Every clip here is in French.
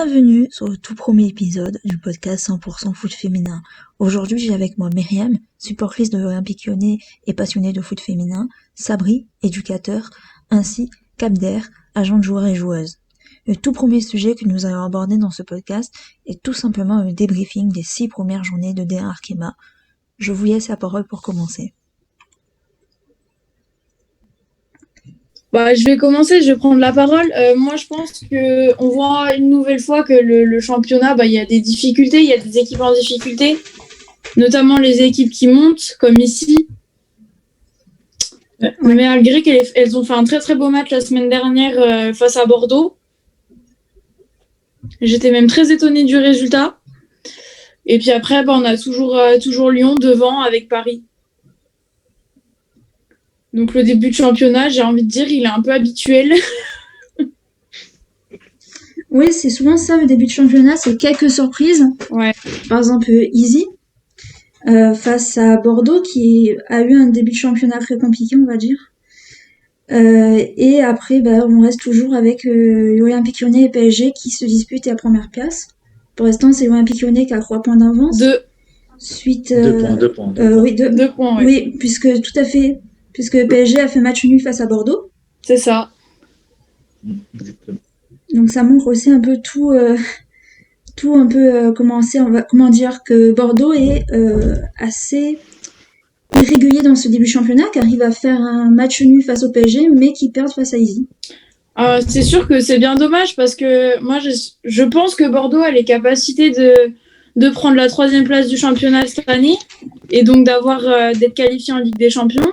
Bienvenue sur le tout premier épisode du podcast 100% foot féminin. Aujourd'hui, j'ai avec moi Myriam, supportrice de l'Olympique Lyonnais et passionnée de foot féminin, Sabri, éducateur, ainsi qu'Abder, agent de joueurs et joueuses. Le tout premier sujet que nous allons aborder dans ce podcast est tout simplement le débriefing des 6 premières journées de D1 Arkema. Je vous laisse la parole pour commencer. Je vais commencer, je vais prendre la parole. Moi, je pense qu'on voit une nouvelle fois que le championnat, il y a des difficultés, il y a des équipes en difficulté, notamment les équipes qui montent, comme ici. Mais malgré qu'elles ont fait un très très beau match la semaine dernière face à Bordeaux. J'étais même très étonnée du résultat. Et puis après, on a toujours Lyon devant avec Paris. Donc le début de championnat, j'ai envie de dire, il est un peu habituel. Oui, c'est souvent ça le début de championnat, c'est quelques surprises. Ouais. Par exemple, Easy face à Bordeaux qui a eu un début de championnat très compliqué, on va dire. Et après, on reste toujours avec l'Olympique Lyonnais et PSG qui se disputent la première place. Pour l'instant, c'est l'Olympique Lyonnais qui a 3 points d'avance. Suite, 2 points. Oui, 2 points, ouais. Oui, puisque le PSG a fait match nul face à Bordeaux. C'est ça. Donc ça montre aussi un peu comment dire que Bordeaux est assez irrégulier dans ce début de championnat, car il va faire un match nul face au PSG, mais qui perd face à Easy. C'est sûr que c'est bien dommage parce que moi, je pense que Bordeaux a les capacités de prendre la 3e place du championnat cette année et donc d'être qualifié en Ligue des Champions.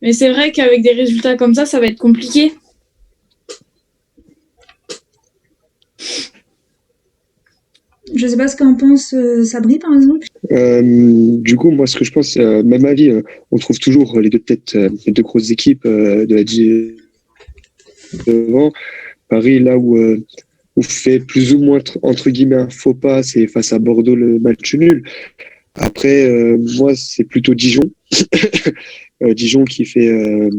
Mais c'est vrai qu'avec des résultats comme ça va être compliqué. Je sais pas ce qu'en pense Sabri, par exemple. Du coup, moi, ce que je pense, même avis, on trouve toujours les deux grosses équipes de la devant. Paris, là où on fait plus ou moins, entre guillemets, un faux pas, c'est face à Bordeaux, le match nul. Après, moi, c'est plutôt Dijon. Dijon qui fait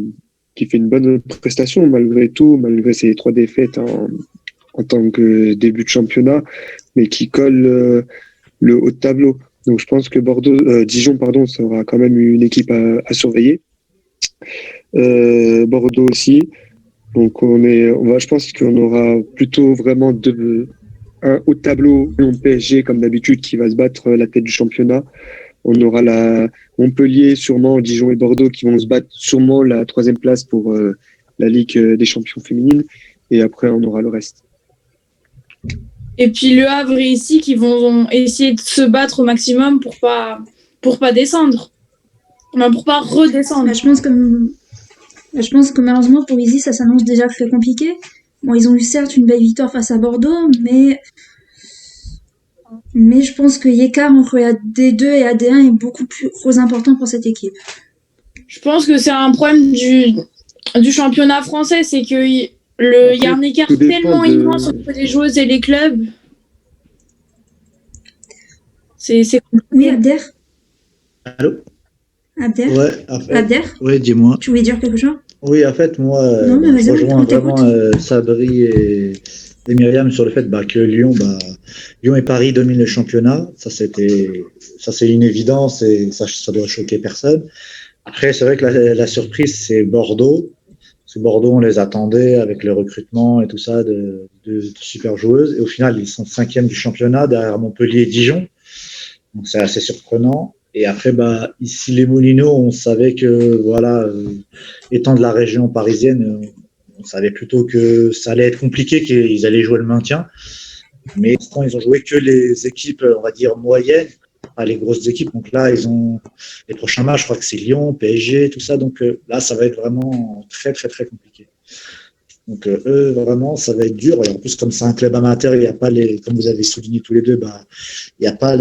une bonne prestation malgré tout, malgré ses 3 défaites en tant que début de championnat, mais qui colle le haut de tableau. Donc je pense que Dijon sera quand même une équipe à surveiller. Bordeaux aussi. Donc je pense qu'on aura plutôt vraiment un haut de tableau, Lyon PSG comme d'habitude qui va se battre la tête du championnat. On aura la Montpellier, sûrement Dijon et Bordeaux qui vont se battre sûrement la 3e place pour la Ligue des champions féminines. Et après, on aura le reste. Et puis le Havre ici qui vont essayer de se battre au maximum pour pas descendre. Pour pas redescendre. Je pense que malheureusement pour Easy, ça s'annonce déjà très compliqué. Bon, ils ont eu certes une belle victoire face à Bordeaux, mais je pense que l'écart entre la D2 et la D1 est beaucoup plus important pour cette équipe. Je pense que c'est un problème du championnat français, c'est qu'il y a un écart tellement immense entre les joueuses et les clubs. C'est compliqué. Oui, Abder. Allô ? Abder. Ouais, en fait. Abder. Oui, dis-moi. Tu voulais dire quelque chose ? Oui, en fait, moi, je rejoins vraiment Sabri et Myriam sur le fait que Lyon et Paris dominent le championnat. Ça, c'est une évidence et ça doit choquer personne. Après, c'est vrai que la surprise, c'est Bordeaux. Parce que Bordeaux, on les attendait avec le recrutement et tout ça de super joueuses. Et au final, ils sont 5e du championnat derrière Montpellier et Dijon. Donc, c'est assez surprenant. Et après, ici, les Moulineaux, on savait que, étant de la région parisienne, on savait plutôt que ça allait être compliqué, qu'ils allaient jouer le maintien. Mais pour l'instant, ils ont joué que les équipes, on va dire, moyennes, pas les grosses équipes. Donc là, ils ont les prochains matchs, je crois que c'est Lyon, PSG, tout ça. Donc là, ça va être vraiment très, très, très compliqué. Donc eux, vraiment, ça va être dur. Et en plus, comme c'est un club amateur, il n'y a pas comme vous avez souligné tous les deux, il n'y a pas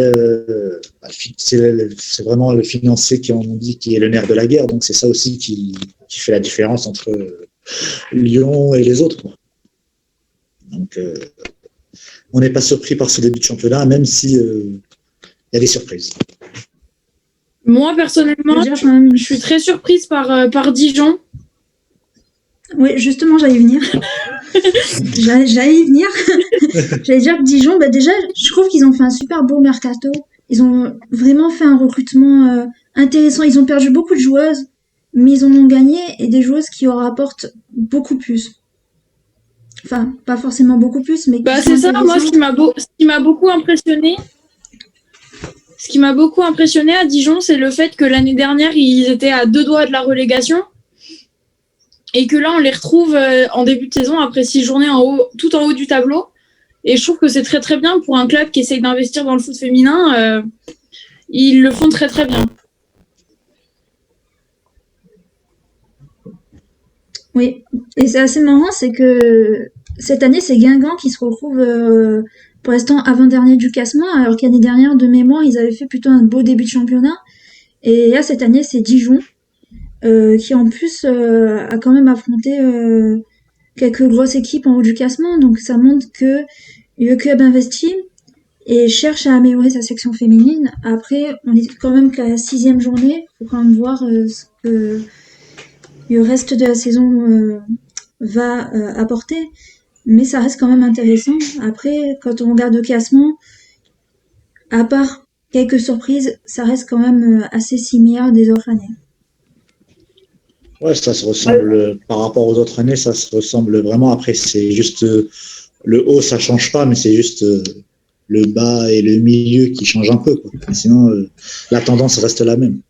c'est vraiment le financier qui est le nerf de la guerre. Donc c'est ça aussi qui fait la différence entre Lyon et les autres, quoi. Donc on n'est pas surpris par ce début de championnat, même si il y a des surprises. Moi, personnellement, je suis très surprise par Dijon. Oui, justement, j'allais y venir. J'allais dire que Dijon, déjà, je trouve qu'ils ont fait un super beau mercato. Ils ont vraiment fait un recrutement intéressant. Ils ont perdu beaucoup de joueuses, mais ils en ont gagné et des joueuses qui en rapportent beaucoup plus. Enfin, pas forcément beaucoup plus, mais qui sont c'est ça. Moi, ce qui m'a beaucoup impressionné, à Dijon, c'est le fait que l'année dernière, ils étaient à 2 doigts de la relégation. Et que là, on les retrouve en début de saison, après 6 journées tout en haut du tableau. Et je trouve que c'est très très bien pour un club qui essaye d'investir dans le foot féminin. Ils le font très très bien. Oui, et c'est assez marrant, c'est que cette année, c'est Guingamp qui se retrouve pour l'instant avant-dernier du classement, alors qu'année dernière, de mémoire, ils avaient fait plutôt un beau début de championnat. Et là, cette année, c'est Dijon, qui en plus a quand même affronté quelques grosses équipes en haut du classement. Donc ça montre que le club investit et cherche à améliorer sa section féminine. Après, on est quand même qu'à la 6e journée. Il faut quand même voir ce que le reste de la saison va apporter. Mais ça reste quand même intéressant. Après, quand on regarde le classement, à part quelques surprises, ça reste quand même assez similaire des autres années. Ouais, ça se ressemble par rapport aux autres années, ça se ressemble vraiment. Après, c'est juste le haut, ça change pas, mais c'est juste le bas et le milieu qui changent un peu, quoi. Sinon, la tendance reste la même.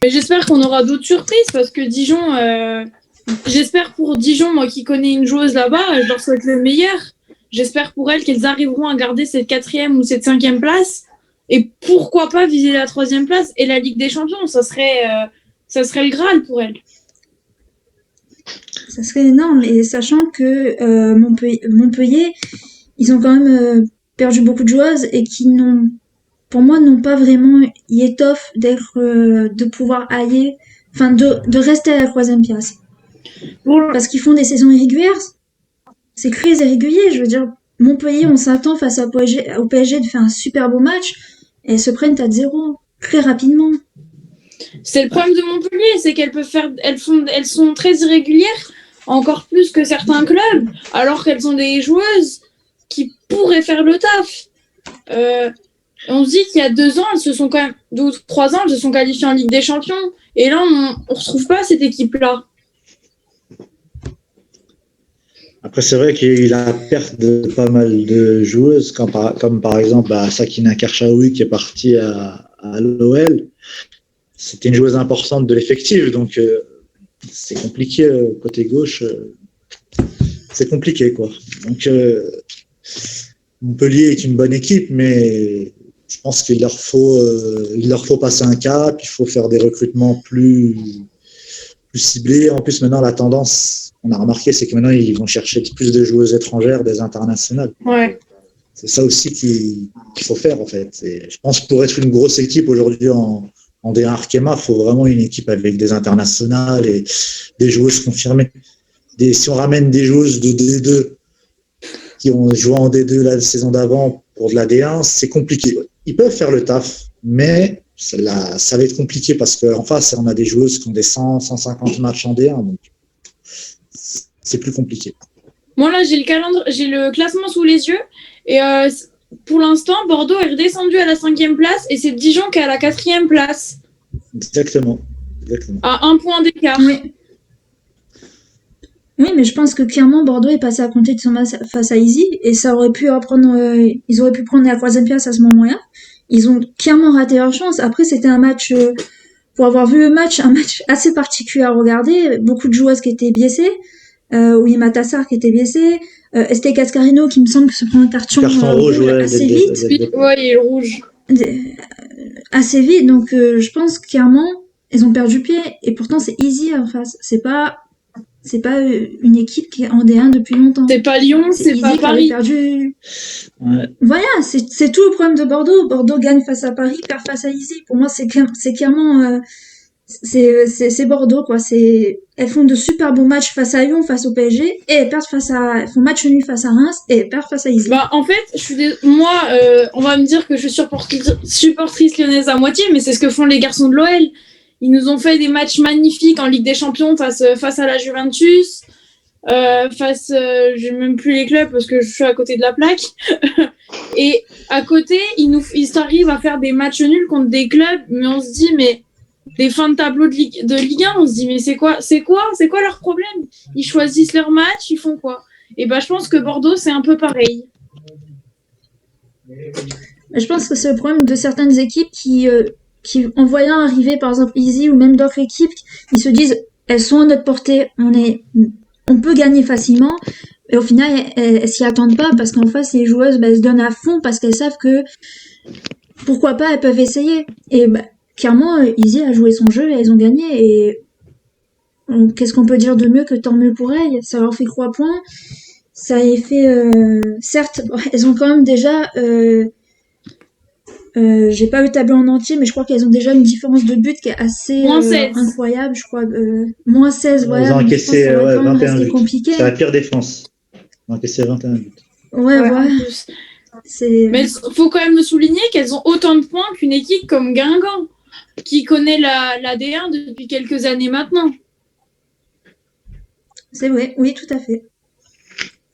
Mais j'espère qu'on aura d'autres surprises parce que Dijon, j'espère pour Dijon, moi qui connais une joueuse là-bas, je leur souhaite le meilleur. J'espère pour elles qu'elles arriveront à garder cette 4e ou cette 5e place et pourquoi pas viser la 3e place et la Ligue des Champions. Ça serait le Graal pour elles. Ça serait énorme, et sachant que Montpellier, ils ont quand même perdu beaucoup de joueuses et qui pour moi, n'ont pas vraiment l'étoffe de pouvoir aller, enfin de rester à la 3e place. Parce qu'ils font des saisons irrégulières. C'est très irrégulier. Je veux dire, Montpellier, on s'attend face au PSG de faire un super beau match et elles se prennent à 0 très rapidement. C'est le problème de Montpellier, c'est elles sont très irrégulières, encore plus que certains clubs, alors qu'elles ont des joueuses qui pourraient faire le taf. On se dit qu'il y a 2 ans, 2 ou 3 ans, elles se sont qualifiées en Ligue des Champions. Et là, on ne retrouve pas cette équipe-là. Après, c'est vrai qu'il y a eu la perte de pas mal de joueuses, comme par exemple Sakina Karchaoui qui est partie à l'OL. C'était une joueuse importante de l'effectif, donc c'est compliqué côté gauche. C'est compliqué, quoi. Donc, Montpellier est une bonne équipe, mais je pense qu'il leur faut passer un cap. Il faut faire des recrutements plus ciblés. En plus, maintenant, la tendance, on a remarqué, c'est que maintenant, ils vont chercher plus de joueuses étrangères, des internationales. Ouais. C'est ça aussi qu'il faut faire, en fait. Et je pense que pour être une grosse équipe aujourd'hui en D1 Arkema, il faut vraiment une équipe avec des internationales et des joueuses confirmées. Si on ramène des joueuses de D2 qui ont joué en D2 la saison d'avant pour de la D1, c'est compliqué. Ils peuvent faire le taf, mais ça va être compliqué parce qu'en face, on a des joueuses qui ont des 100, 150 matchs en D1, donc c'est plus compliqué. Moi, là, j'ai le classement sous les yeux et pour l'instant, Bordeaux est redescendu à la 5e place et c'est Dijon qui est à la 4e place. Exactement. À 1 point d'écart. Oui, mais je pense que clairement Bordeaux est passé à compter de son match face à Easy et ça aurait pu ils auraient pu prendre la 3e place à ce moment-là. Ils ont clairement raté leur chance. Après, c'était un match, pour avoir vu le match, un match assez particulier à regarder. Beaucoup de joueuses qui étaient blessées. Ouima Tassar qui était blessée. Estelle Cascarino qui me semble se prend un carton rouge assez vite. Ouais, il est rouge. Assez vite. Donc, je pense clairement, elles ont perdu pied. Et pourtant, c'est Easy en face. C'est pas une équipe qui est en D1 depuis longtemps. C'est pas Lyon, c'est pas Paris. Perdu. Ouais. Voilà, c'est tout le problème de Bordeaux. Bordeaux gagne face à Paris, perd face à Easy. Pour moi, c'est clairement c'est Bordeaux, quoi. Elles font de super bons matchs face à Lyon, face au PSG, et elles font match nul face à Reims et elles perdent face à Easy. En fait, moi, on va me dire que je suis supportrice lyonnaise à moitié, mais c'est ce que font les garçons de l'OL. Ils nous ont fait des matchs magnifiques en Ligue des Champions face à la Juventus. face, j'ai même plus les clubs parce que je suis à côté de la plaque. Et à côté, ils arrivent à faire des matchs nuls contre des clubs, mais on se dit, mais des fins de tableau de Ligue 1, on se dit, mais c'est quoi leur problème? Ils choisissent leur match, ils font quoi? Et je pense que Bordeaux, c'est un peu pareil. Je pense que c'est le problème de certaines équipes qui en voyant arriver, par exemple, Easy ou même d'autres équipes, ils se disent, elles sont à notre portée, on peut gagner facilement. Et au final, elles s'y attendent pas parce qu'en face, les joueuses, elles se donnent à fond parce qu'elles savent que pourquoi pas, elles peuvent essayer. Et clairement, Easy a joué son jeu et elles ont gagné. Et qu'est-ce qu'on peut dire de mieux que tant mieux pour elles? Ça leur fait 3 points. Ça a fait, certes, elles ont quand même déjà, j'ai pas le tableau en entier, mais je crois qu'elles ont déjà une différence de but qui est assez incroyable. Je crois moins 16, voilà. Ils ont encaissé 21 buts. Compliqué. C'est la pire défense. Ils ont encaissé 21 buts. Ouais. Mais il faut quand même le souligner qu'elles ont autant de points qu'une équipe comme Guingamp, qui connaît la D1 depuis quelques années maintenant. C'est vrai, oui, tout à fait.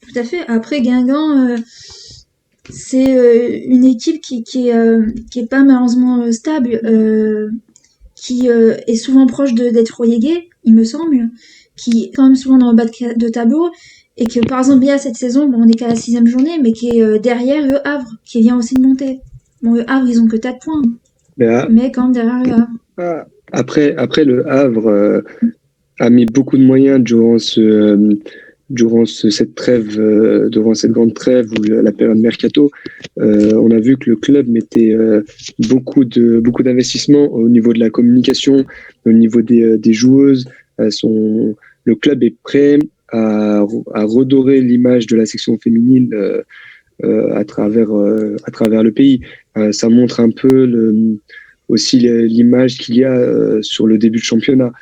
Tout à fait. Après, Guingamp, c'est une équipe qui est pas malheureusement stable, qui est souvent proche d'être reléguée, il me semble, qui est quand même souvent dans le bas de tableau, et que par exemple, bien cette saison, on est qu'à la 6e journée, mais qui est derrière le Havre, qui vient aussi de monter. Bon, le Havre, ils ont que 4 points, mais quand même derrière le Havre. Après le Havre a mis beaucoup de moyens durant cette trêve, durant cette grande trêve ou la période mercato. On a vu que le club mettait beaucoup d'investissements au niveau de la communication, au niveau des joueuses. Le club est prêt à redorer l'image de la section féminine à travers le pays. Ça montre un peu aussi l'image qu'il y a sur le début de championnat.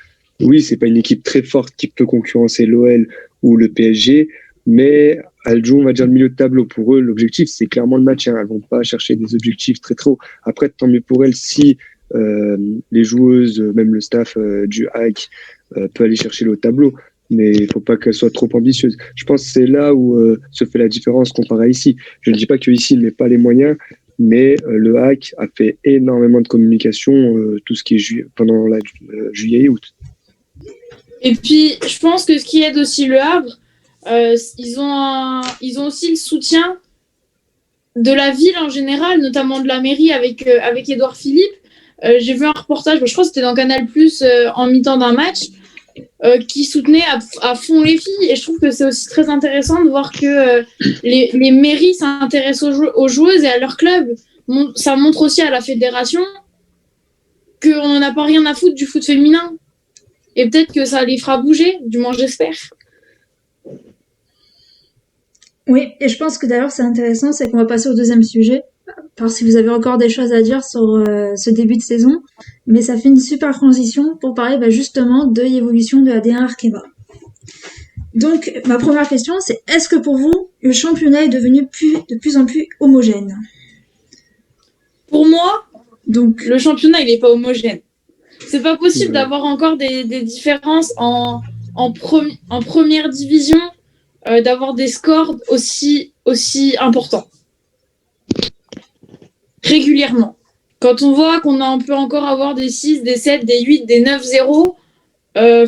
Oui, c'est pas une équipe très forte qui peut concurrencer l'OL ou le PSG, mais elles jouent, on va dire, le milieu de tableau. Pour eux, l'objectif, c'est clairement le maintien. Elles vont pas chercher des objectifs très hauts. Après, tant mieux pour elles si les joueuses, même le staff du HAC peut aller chercher le haut tableau, mais il faut pas qu'elles soient trop ambitieuses. Je pense que c'est là où se fait la différence comparé à ici. Je ne dis pas que ici, il met pas les moyens, mais le HAC a fait énormément de communication, tout ce qui est pendant juillet et août. Et puis, je pense que ce qui aide aussi le Havre, ils ont aussi le soutien de la ville en général, notamment de la mairie avec Édouard Philippe. J'ai vu un reportage, je crois que c'était dans Canal+, en mi-temps d'un match, qui soutenait à fond les filles. Et je trouve que c'est aussi très intéressant de voir que les mairies s'intéressent aux joueuses et à leur club. Ça montre aussi à la fédération qu'on n'en a pas rien à foutre du foot féminin. Et peut-être que ça les fera bouger, du moins j'espère. Oui, et je pense que d'ailleurs c'est intéressant, c'est qu'on va passer au deuxième sujet, parce que si vous avez encore des choses à dire sur ce début de saison, mais ça fait une super transition pour parler justement de l'évolution de la D1 Arkema. Donc ma première question, c'est est-ce que pour vous, le championnat est devenu de plus en plus homogène? Pour moi, donc le championnat il n'est pas homogène. C'est pas possible d'avoir encore des différences en première division, d'avoir des scores aussi importants. Régulièrement. Quand on voit qu'on peut encore avoir des 6, des 7, des 8, des 9-0, on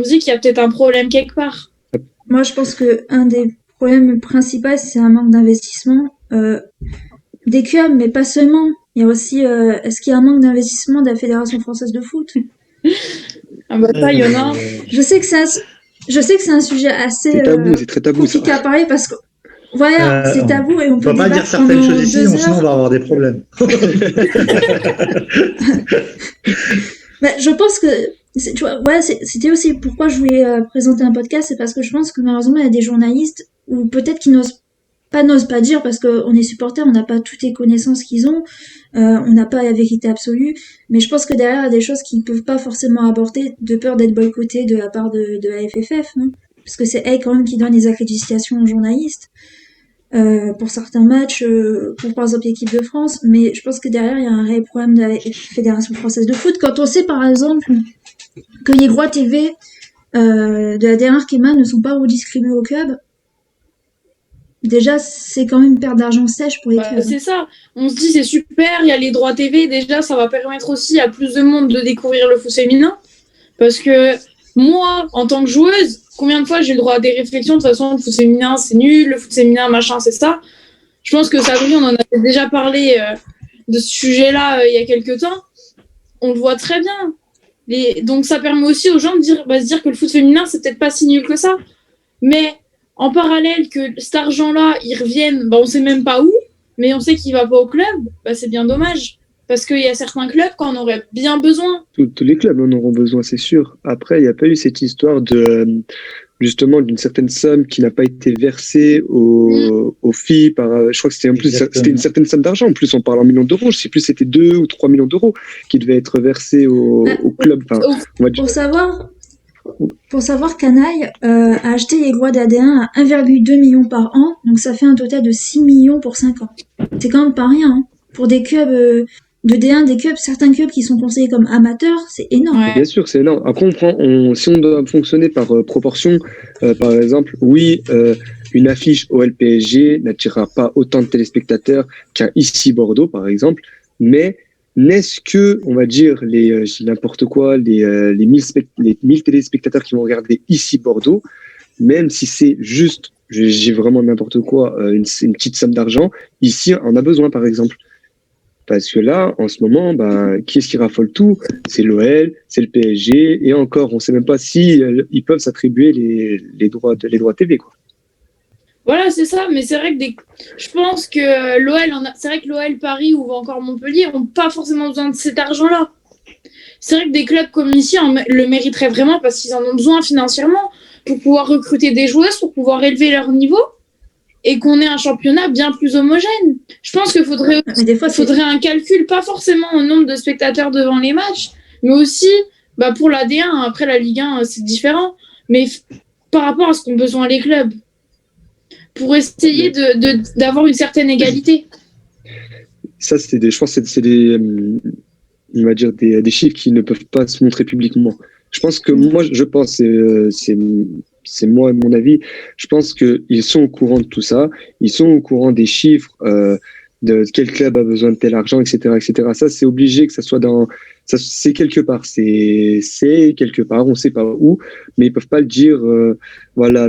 se dit qu'il y a peut-être un problème quelque part. Moi, je pense qu'un des problèmes principaux, c'est un manque d'investissement des clubs, mais pas seulement. Il y a aussi, est-ce qu'il y a un manque d'investissement de la Fédération française de foot? Ça, il y en a. Je sais que c'est un sujet assez c'est très tabou, compliqué à parler parce que voilà, c'est tabou et on peut pas dire certaines choses ici, sinon on va avoir des problèmes. Je pense que c'était aussi pourquoi je voulais présenter un podcast, c'est parce que je pense que malheureusement il y a des journalistes ou peut-être qui n'osent pas dire parce qu'on est supporters, on n'a pas toutes les connaissances qu'ils ont, on n'a pas la vérité absolue, mais je pense que derrière il y a des choses qu'ils peuvent pas forcément aborder de peur d'être boycottés de la part de la FFF, hein, parce que c'est elle quand même qui donne les accréditations aux journalistes pour certains matchs, pour par exemple l'équipe de France, mais je pense que derrière il y a un réel problème de la Fédération française de foot. Quand on sait par exemple que les droits TV de la D1 Arkema ne sont pas redistribués au club, déjà, c'est quand même une perte d'argent sèche pour les clubs. C'est ça. On se dit, c'est super, il y a les droits TV. Déjà, ça va permettre aussi à plus de monde de découvrir le foot féminin. Parce que moi, en tant que joueuse, combien de fois j'ai le droit à des réflexions? De toute façon, le foot féminin, c'est nul. Le foot féminin, machin, c'est ça. Je pense que Sabri, on en avait déjà parlé de ce sujet-là il y a quelques temps. On le voit très bien. Donc, ça permet aussi aux gens de se dire que le foot féminin, c'est peut-être pas si nul que ça. Mais en parallèle, que cet argent-là, il revienne, on ne sait même pas où, mais on sait qu'il ne va pas au club, c'est bien dommage. Parce qu'il y a certains clubs qui en auraient bien besoin. Tous les clubs en auront besoin, c'est sûr. Après, il n'y a pas eu cette histoire justement d'une certaine somme qui n'a pas été versée aux filles je crois que c'était une certaine somme d'argent. En plus, on parle en millions d'euros. Je ne sais plus, c'était 2 ou 3 millions d'euros qui devaient être versés au club. Pour savoir, Canaille a acheté les droits d'AD1 à 1,2 million par an, donc ça fait un total de 6 millions pour 5 ans. C'est quand même pas rien, hein. Pour des clubs de D1, certains clubs qui sont conseillés comme amateurs, c'est énorme. Ouais. Bien sûr, c'est énorme. Après, si on doit fonctionner par proportion, par exemple, oui, une affiche OL-PSG n'attirera pas autant de téléspectateurs qu'un ici Bordeaux, par exemple, mais n'est-ce que, on va dire, n'importe quoi, les 1000 téléspectateurs qui vont regarder ici Bordeaux, même si c'est juste, j'ai vraiment n'importe quoi, une petite somme d'argent, ici on a besoin, par exemple. Parce que là, en ce moment, qui est-ce qui raffole tout? C'est l'OL, c'est le PSG, et encore, on ne sait même pas si ils peuvent s'attribuer les droits TV, quoi. Voilà, c'est ça, mais c'est vrai que je pense que c'est vrai que l'OL, Paris ou encore Montpellier n'ont pas forcément besoin de cet argent-là. C'est vrai que des clubs comme ici le mériteraient vraiment parce qu'ils en ont besoin financièrement pour pouvoir recruter des joueuses, pour pouvoir élever leur niveau et qu'on ait un championnat bien plus homogène. Je pense qu'il faudrait un calcul, pas forcément au nombre de spectateurs devant les matchs, mais aussi pour la D1, après la Ligue 1, c'est différent, mais par rapport à ce qu'ont besoin les clubs, pour essayer d'avoir une certaine égalité. Ça, je pense que c'est on va dire des chiffres qui ne peuvent pas se montrer publiquement. Je pense que moi, c'est moi et mon avis, je pense qu'ils sont au courant de tout ça, ils sont au courant des chiffres, de quel club a besoin de tel argent, etc., etc. Ça, c'est obligé que ça soit c'est quelque part, c'est quelque part, on ne sait pas où, mais ils peuvent pas le dire,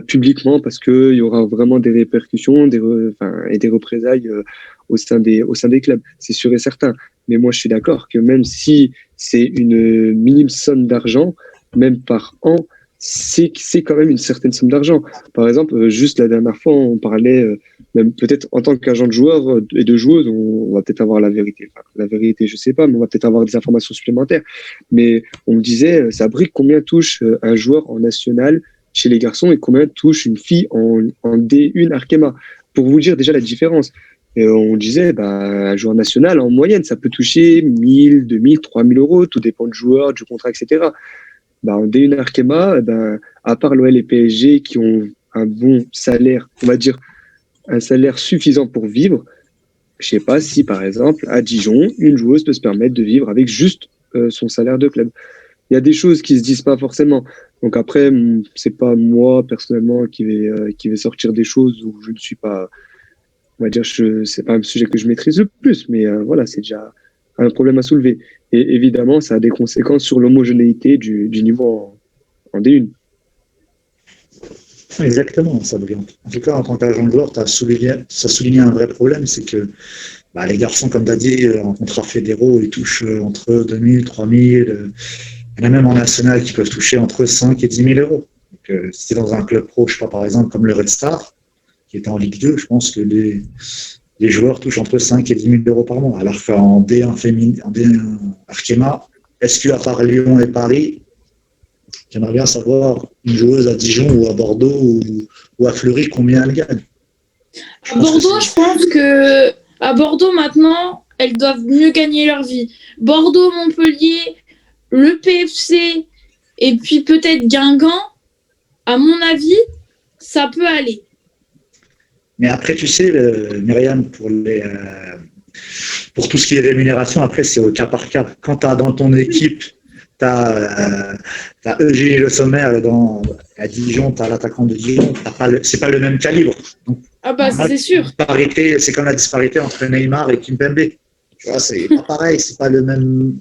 publiquement parce que il y aura vraiment des répercussions, et des représailles au sein des clubs, c'est sûr et certain. Mais moi, je suis d'accord que même si c'est une minime somme d'argent, même par an, c'est quand même une certaine somme d'argent. Par exemple, juste la dernière fois, on parlait, même peut-être en tant qu'agent de joueur et de joueuse, on va peut-être avoir la vérité. Enfin, la vérité, je sais pas, mais on va peut-être avoir des informations supplémentaires. Mais on me disait, Sabri, combien touche un joueur en national chez les garçons et combien touche une fille en D1 Arkema? Pour vous dire déjà la différence. Et on disait, un joueur national, en moyenne, ça peut toucher 1000, 2000, 3000 euros, tout dépend du joueur, du contrat, etc. En D1 Arkema, à part l'OL et PSG qui ont un bon salaire, on va dire un salaire suffisant pour vivre, je sais pas si par exemple à Dijon, une joueuse peut se permettre de vivre avec juste son salaire de club. Il y a des choses qui se disent pas forcément. Donc après, c'est pas moi personnellement qui vais sortir des choses où je ne suis pas, on va dire, c'est pas un sujet que je maîtrise le plus, mais voilà, c'est déjà un problème à soulever. Et évidemment, ça a des conséquences sur l'homogénéité du niveau en D1. Exactement, Sabri. En tout cas, en tant qu'agent de joueur, ça souligné un vrai problème, c'est que les garçons, comme tu as dit, en contrat fédéraux, ils touchent entre 2000, 3000. Il y en a même en national qui peuvent toucher entre 5 et 10 000 euros. Donc, si c'est dans un club pro, je sais pas, par exemple, comme le Red Star, qui est en Ligue 2, je pense que les joueurs touchent entre 5 et 10 000 euros par mois. Alors qu'en D1 féminin, en D1 Arkema, est-ce qu'à part Lyon et Paris, j'aimerais bien savoir une joueuse à Dijon ou à Bordeaux ou à Fleury, combien elle gagne? À Bordeaux, je pense que à Bordeaux maintenant, elles doivent mieux gagner leur vie. Bordeaux, Montpellier, le PFC et puis peut-être Guingamp, à mon avis, ça peut aller. Mais après, tu sais, Myriam, pour tout ce qui est rémunération, après, c'est au cas par cas. Quand tu as dans ton équipe, t'as Eugénie Le Sommer à Dijon, t'as l'attaquant de Dijon, c'est pas le même calibre. Donc, c'est sûr. C'est comme la disparité entre Neymar et Kimpembe. Tu vois, c'est pas pareil, c'est pas le même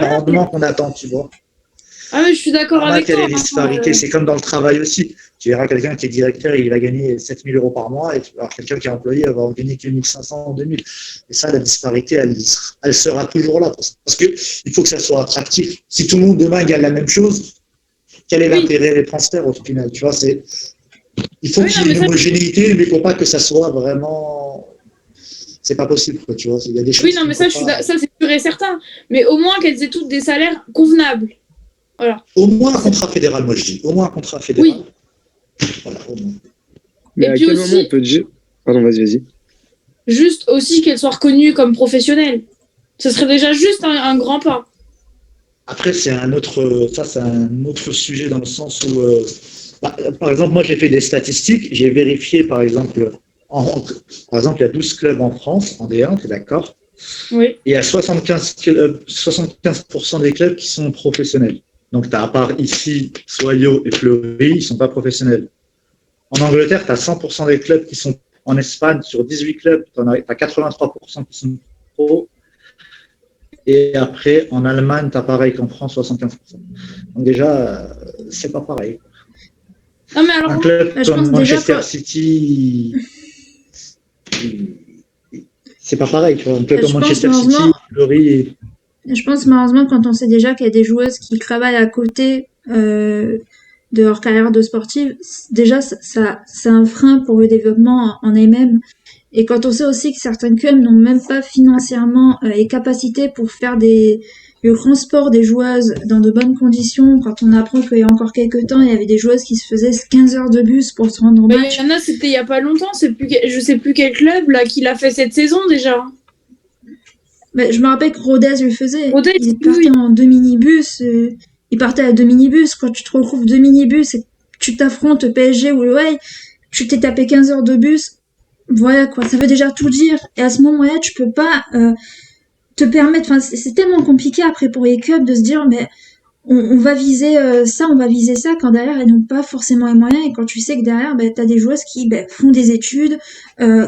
rendement qu'on attend, tu vois. Ah mais je suis d'accord avec toi. Il y a des disparités, c'est comme dans le travail aussi. Tu verras quelqu'un qui est directeur, il va gagner 7 000 € par mois, et tu vas voir quelqu'un qui est employé, il va en gagner que 1 500 ou 2 000. Et ça, la disparité, elle sera toujours là. Parce que il faut que ça soit attractif. Si tout le monde demain gagne la même chose, quel est l'intérêt des transferts au final? Tu vois, il faut qu'il y ait une homogénéité, mais il ne faut pas que ça soit vraiment. C'est pas possible, quoi, tu vois. Il y a des choses. Oui, non, mais ça, ça c'est sûr et certain. Mais au moins qu'elles aient toutes des salaires convenables. Voilà. Au moins un contrat fédéral, moi je dis. Au moins un contrat fédéral. Oui. Voilà, au moins. Mais à quel moment on peut dire. Pardon, vas-y. Juste aussi qu'elles soient reconnues comme professionnelles. Ce serait déjà juste un grand pas. Après, c'est un autre sujet dans le sens où, par exemple, moi j'ai fait des statistiques, j'ai vérifié, par exemple, il y a 12 clubs en France, en D1, tu es d'accord? Oui. Et il y a 75% des clubs qui sont professionnels. Donc, tu as à part ici, Soyo et Fleury, ils ne sont pas professionnels. En Angleterre, tu as 100% des clubs qui sont en Espagne, sur 18 clubs, tu as 83% qui sont pro. Et après, en Allemagne, tu as pareil qu'en France, 75%. Donc déjà, c'est pas pareil. Non, mais alors, un club comme Manchester City, c'est pas pareil. Tu vois. Un club comme Manchester City, Fleury. Je pense malheureusement quand on sait déjà qu'il y a des joueuses qui travaillent à côté de leur carrière de sportive, déjà ça c'est un frein pour le développement en elles-mêmes. Et quand on sait aussi que certains clubs n'ont même pas financièrement les capacités pour faire le transport des joueuses dans de bonnes conditions, quand on apprend qu'il y a encore quelques temps, il y avait des joueuses qui se faisaient 15 heures de bus pour se rendre au match. Il y en a, c'était il y a pas longtemps, je sais plus quel club là qui l'a fait cette saison déjà. Mais je me rappelle que Rodez le faisait. Rodez, il partait en 2 minibus. Il partait à 2 minibus. Quand tu te retrouves 2 minibus et tu t'affrontes PSG ou l'OL, tu t'es tapé 15 heures de bus. Voilà quoi, ça veut déjà tout dire. Et à ce moment-là, tu peux pas te permettre. Enfin, c'est tellement compliqué après pour les clubs de se dire, mais on va viser ça, on va viser ça, quand derrière elles n'ont pas forcément les moyens, et quand tu sais que derrière t'as des joueuses qui font des études,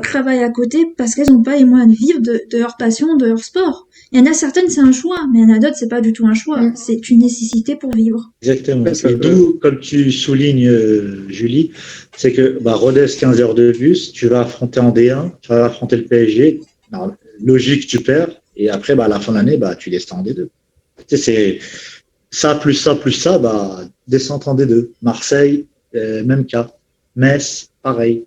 travaillent à côté parce qu'elles n'ont pas les moyens de vivre de leur passion, de leur sport. Il y en a certaines c'est un choix, mais il y en a d'autres c'est pas du tout un choix, c'est une nécessité pour vivre. Exactement. Et d'où, comme tu soulignes Julie, c'est que Rodez 15 heures de bus, tu vas affronter en D1, tu vas affronter le PSG, alors, logique tu perds, et après à la fin de l'année tu descends en D2. Tu sais, c'est ça, descente en D2. Marseille, même cas. Metz, pareil.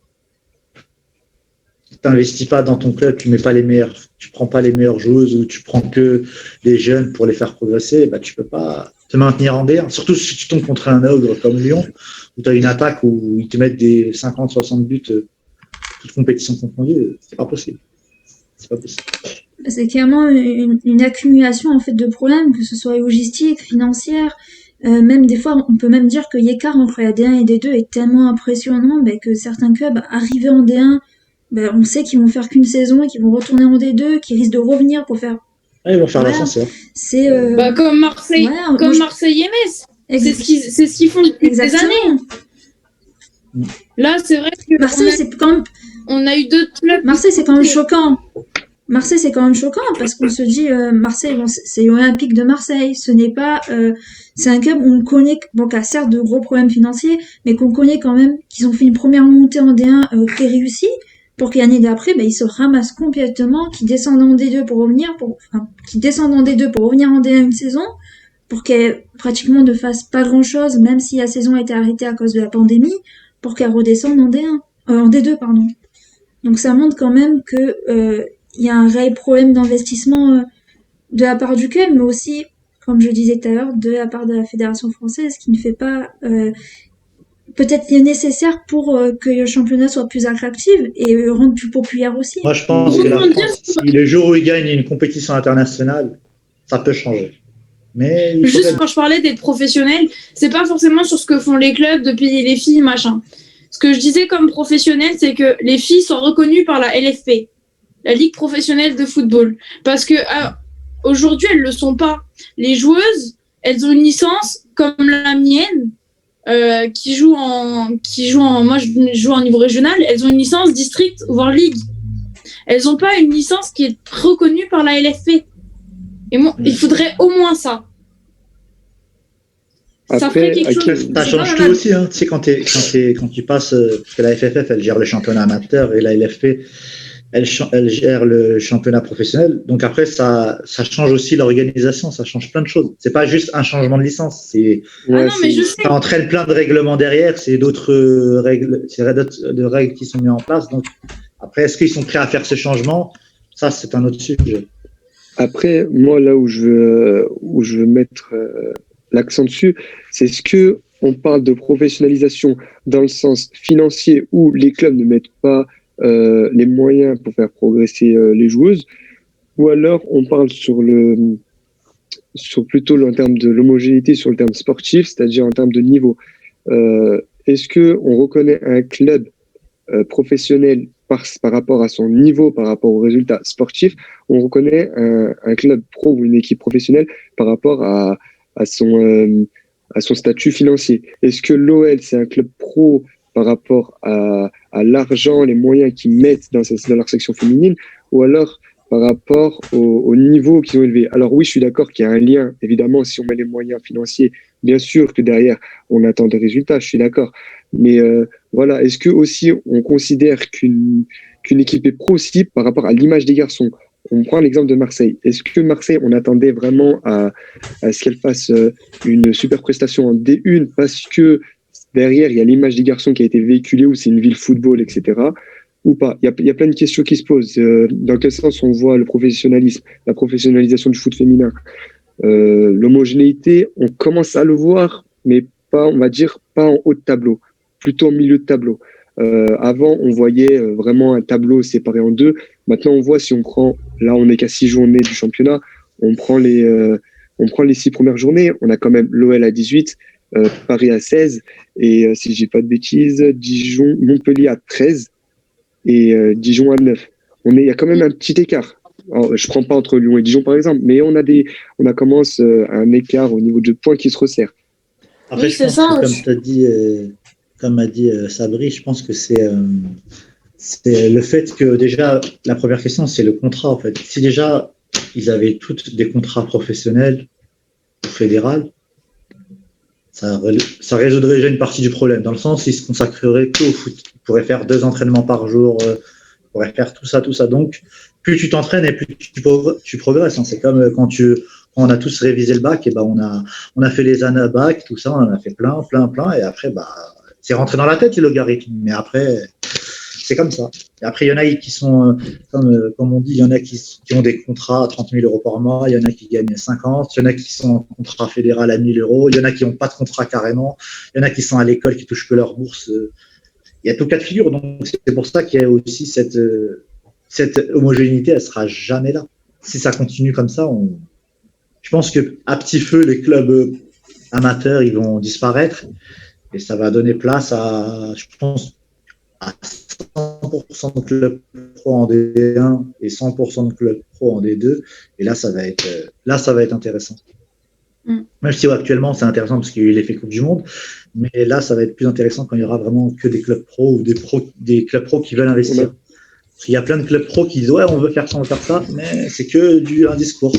Tu n'investis pas dans ton club, tu prends pas les meilleures joueuses ou tu prends que les jeunes pour les faire progresser, tu peux pas te maintenir en D1. Surtout si tu tombes contre un ogre comme Lyon, où tu as une attaque où ils te mettent des 50-60 buts, toutes compétitions confondues, c'est pas possible. C'est pas possible. C'est clairement une accumulation en fait de problèmes, que ce soit logistique, financière, même des fois on peut même dire que l'écart entre la D1 et D2 est tellement impressionnant que certains clubs arrivés en D1, on sait qu'ils vont faire qu'une saison et qu'ils vont retourner en D2, qu'ils risquent de revenir pour faire. Ils vont faire l'ascenseur. C'est comme Marseille, Marseille et Metz. C'est ce qu'ils font depuis des années. Là, c'est vrai que Marseille, c'est quand même. On a eu 2 clubs. Marseille, c'est quand même choquant. Marseille, c'est quand même choquant parce qu'on se dit Marseille, c'est l'Olympique de Marseille. Ce n'est pas, c'est un club où on connaît, qui a certes de gros problèmes financiers, mais qu'on connaît quand même, qu'ils ont fait une première montée en D1 qui est réussie, pour que l'année d'après, ils se ramassent complètement, qu'ils descendent en D2 pour revenir, qu'ils descendent en D2 pour revenir en D1 une saison, pour qu'elles pratiquement ne fassent pas grand chose, même si la saison a été arrêtée à cause de la pandémie, pour qu'elles redescendent en D1, en D2, pardon. Donc ça montre quand même que il y a un réel problème d'investissement de la part du club, mais aussi, comme je disais tout à l'heure, de la part de la Fédération française, qui ne fait pas peut-être nécessaire pour que le championnat soit plus attractif et le rendre plus populaire aussi. Moi, je pense que la France, si le jour où il gagne une compétition internationale, ça peut changer. Mais juste quand je parlais d'être professionnel, c'est pas forcément sur ce que font les clubs de payer les filles, machin. Ce que je disais comme professionnel, c'est que les filles sont reconnues par la LFP, la Ligue professionnelle de football. Parce que aujourd'hui, elles le sont pas. Les joueuses, elles ont une licence comme la mienne, qui joue moi je joue en niveau régional, elles ont une licence district voire ligue. Elles n'ont pas une licence qui est reconnue par la LFP. Et moi, il faudrait au moins ça. Ça ferait quelque chose. Ça change tout aussi, hein. Tu sais, quand tu passes, parce que la FFF, elle gère le championnat amateur et la LFP, elle gère le championnat professionnel. Donc après, ça change aussi l'organisation, ça change plein de choses. C'est pas juste un changement de licence, ça entraîne plein de règlements derrière, c'est d'autres règles, de règles qui sont mises en place. Donc après, est-ce qu'ils sont prêts à faire ce changement? Ça, c'est un autre sujet. Après, moi, là où je veux mettre l'accent dessus, c'est ce que on parle de professionnalisation dans le sens financier où les clubs ne mettent pas les moyens pour faire progresser les joueuses, ou alors on parle sur plutôt en termes de l'homogénéité sur le terme sportif, c'est-à-dire en termes de niveau. Est-ce que on reconnaît un club professionnel par rapport à son niveau, par rapport aux résultats sportifs, on reconnaît un club pro ou une équipe professionnelle par rapport à son statut financier. Est-ce que l'OL, c'est un club pro par rapport à l'argent, les moyens qu'ils mettent dans leur section féminine, ou alors par rapport au niveau qu'ils ont élevé? Alors oui, je suis d'accord qu'il y a un lien. Évidemment, si on met les moyens financiers, bien sûr que derrière, on attend des résultats, je suis d'accord. Mais voilà, est-ce que aussi on considère qu'une équipe est pro aussi par rapport à l'image des garçons? On prend l'exemple de Marseille. Est-ce que Marseille, on attendait vraiment à ce qu'elle fasse une super prestation en D1 parce que derrière, il y a l'image des garçons qui a été véhiculée, où c'est une ville football, etc. ou pas? Il y a plein de questions qui se posent. Dans quel sens on voit le professionnalisme, la professionnalisation du foot féminin? L'homogénéité, on commence à le voir, mais pas, on va dire, pas en haut de tableau, plutôt en milieu de tableau. Avant, on voyait vraiment un tableau séparé en deux. Maintenant, on voit, si on prend, là, on n'est qu'à 6 journées du championnat, on prend les 6 premières journées, on a quand même l'OL à 18, Paris à 16, et si je dis pas de bêtises, Montpellier à 13 et Dijon à 9. Il y a quand même un petit écart. Alors, je prends pas entre Lyon et Dijon, par exemple, mais on a commencé un écart au niveau de points qui se resserre. Après, je pense que, comme tu as dit, comme a dit Sabri, je pense que c'est le fait que déjà, la première question, c'est le contrat, en fait. Si déjà, ils avaient toutes des contrats professionnels ou fédéraux, ça résoudrait déjà une partie du problème, dans le sens où ils se consacreraient que au foot. Ils pourraient faire 2 entraînements par jour, ils pourraient faire tout ça. Donc, plus tu t'entraînes et plus tu progresses. Hein. C'est comme quand on a tous révisé le bac, et ben on a fait les années bac, tout ça, on en a fait plein, et après, c'est rentré dans la tête, les logarithmes. Mais après, c'est comme ça. Et après, il y en a qui sont, comme on dit, il y en a qui ont des contrats à 30 000 euros par mois, il y en a qui gagnent 50, il y en a qui sont en contrat fédéral à 1 000 euros, il y en a qui n'ont pas de contrat carrément, il y en a qui sont à l'école, qui touchent que leur bourse. Il y a tout cas de figure. Donc, c'est pour ça qu'il y a aussi cette homogénéité, elle sera jamais là. Si ça continue comme ça, je pense que à petit feu, les clubs amateurs, ils vont disparaître et ça va donner place à 100% de clubs pro en D1 et 100% de clubs pro en D2. Et là, ça va être intéressant. Même si actuellement, c'est intéressant parce qu'il y a eu l'effet Coupe du Monde, mais là, ça va être plus intéressant quand il y aura vraiment que des clubs pro ou des clubs pro qui veulent investir. Parce qu'il y a plein de clubs pro qui disent ouais, on veut faire ça, mais c'est que un discours.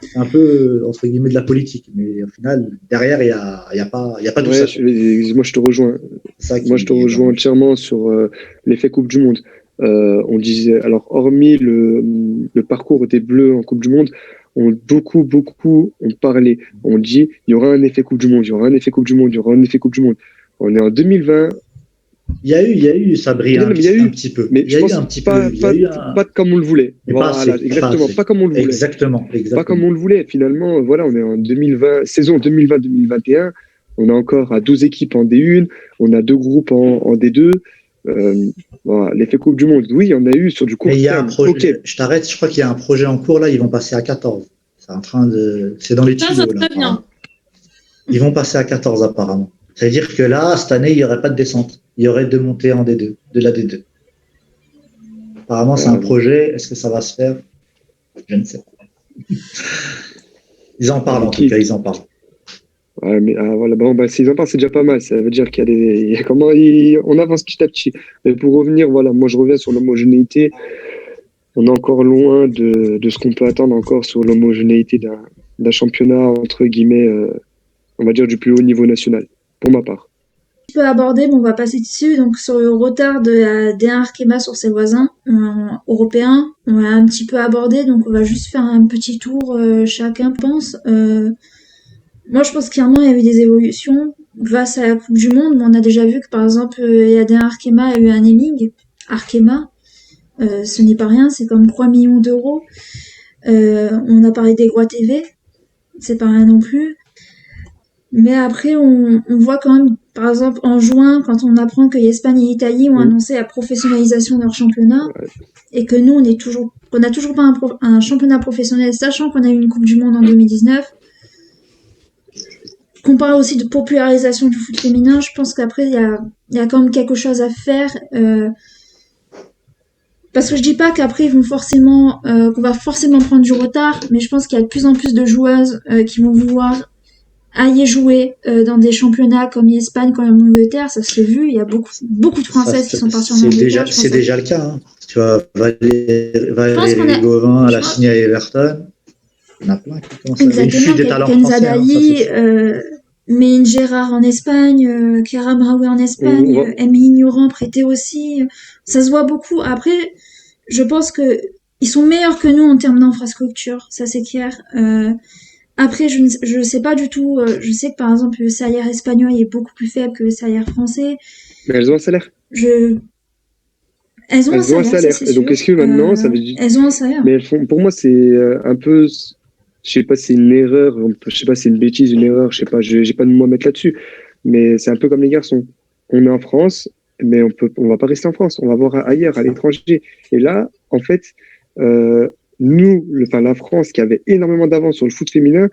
C'est un peu, entre guillemets, de la politique. Mais au final, derrière, il y a pas tout ça. Moi, je te rejoins. Je te rejoins entièrement sur l'effet Coupe du Monde. On disait, alors, hormis le parcours des Bleus en Coupe du Monde, on parlait. On dit, il y aura un effet Coupe du Monde, il y aura un effet Coupe du Monde, il y aura un effet Coupe du Monde. On est en 2020. Il y a eu, ça brille un petit peu. Mais je pense pas comme on le voulait. Voilà, exactement, pas comme on le voulait. Exactement. Pas comme on le voulait. Finalement, voilà, on est en 2020, saison 2020-2021. On a encore à 12 équipes en D1. On a 2 groupes en D2. Voilà, l'effet Coupe du Monde, oui, il y en a eu sur du court terme. Il y a un projet, je t'arrête, je crois qu'il y a un projet en cours, là, ils vont passer à 14. C'est dans les tuyaux, là. Bien. Ils vont passer à 14, apparemment. C'est-à-dire que là, cette année, il n'y aurait pas de descente. Il y aurait 2 montées en D2, de la D2. Apparemment, c'est un projet. Est-ce que ça va se faire? Je ne sais pas. Ils en parlent, en tout cas, ils en parlent. Voilà, s'ils en parlent, c'est déjà pas mal. Ça veut dire qu'il y a on avance petit à petit. Mais pour revenir, voilà, moi je reviens sur l'homogénéité. On est encore loin de ce qu'on peut attendre encore sur l'homogénéité d'un championnat, entre guillemets, on va dire du plus haut niveau national, pour ma part. Un peu abordé, on va passer dessus. Donc sur le retard de la D1 Arkema sur ses voisins européens, on va un petit peu aborder. Donc on va juste faire un petit tour, chacun pense. Moi je pense clairement il y a eu des évolutions grâce à la Coupe du Monde, mais on a déjà vu que par exemple la D1 Arkema a eu un naming. Arkema, ce n'est pas rien, c'est comme 3 millions d'euros. On a parlé des droits TV, c'est pas rien non plus. Mais après, on voit quand même, par exemple, en juin, quand on apprend que l'Espagne et l'Italie ont annoncé la professionnalisation de leur championnat, et que nous, on n'a toujours pas un championnat professionnel, sachant qu'on a eu une Coupe du Monde en 2019. Qu'on parle aussi de popularisation du foot féminin, je pense qu'après, il y a quand même quelque chose à faire. Parce que je dis pas qu'après, qu'on va forcément prendre du retard, mais je pense qu'il y a de plus en plus de joueuses qui vont vouloir aller jouer dans des championnats comme l'Espagne, comme l'Angleterre, ça se fait vu. Il y a beaucoup de Françaises qui sont parties en Angleterre. C'est déjà le cas. Hein. Tu vois, Valérie Gauvin, elle a signé à Everton. Il y en a plein qui commencent à une fuite des talents français. Dali, Mélène Gérard en Espagne, Chiara Braoué en Espagne, Émilie Ignorant prêtée aussi. Ça se voit beaucoup. Après, je pense que ils sont meilleurs que nous en termes d'infrastructure, ça c'est clair. Après, je sais pas du tout. Je sais que par exemple, le salaire espagnol est beaucoup plus faible que le salaire français. Mais elles ont un salaire. Elles ont un salaire. Et donc, est-ce que maintenant, ça veut dire. Elles ont un salaire. Mais pour moi, c'est un peu. Je sais pas si c'est une erreur, je sais pas si c'est une bêtise, une erreur, je sais pas, j'ai pas de mot à mettre là-dessus. Mais c'est un peu comme les garçons. On est en France, mais on va pas rester en France. On va voir ailleurs, à l'étranger. Et là, en fait, la France qui avait énormément d'avance sur le foot féminin,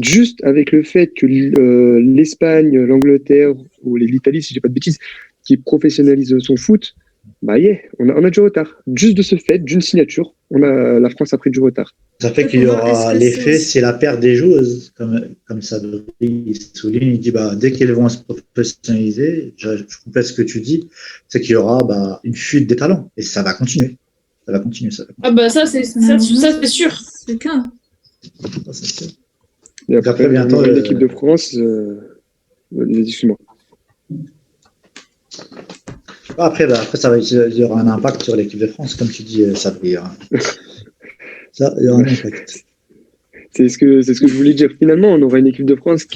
juste avec le fait que l'Espagne, l'Angleterre ou l'Italie, si j'ai pas de bêtises, qui professionnalisent son foot, on a du retard. Juste de ce fait, d'une signature, la France a pris du retard. Ça fait qu'il y aura l'effet, c'est la perte des joueuses, comme ça il souligne, il dit dès qu'elles vont se professionnaliser, je complète ce que tu dis, c'est qu'il y aura une fuite des talents et ça va continuer. Ça va continuer. Ça c'est sûr. C'est le cas. Et après bientôt l'équipe de France, excuse-moi. Après, il y aura un impact sur l'équipe de France, comme tu dis, Sabri. Ça, il y aura un impact. C'est ce que je voulais dire. Finalement, on aura une équipe de France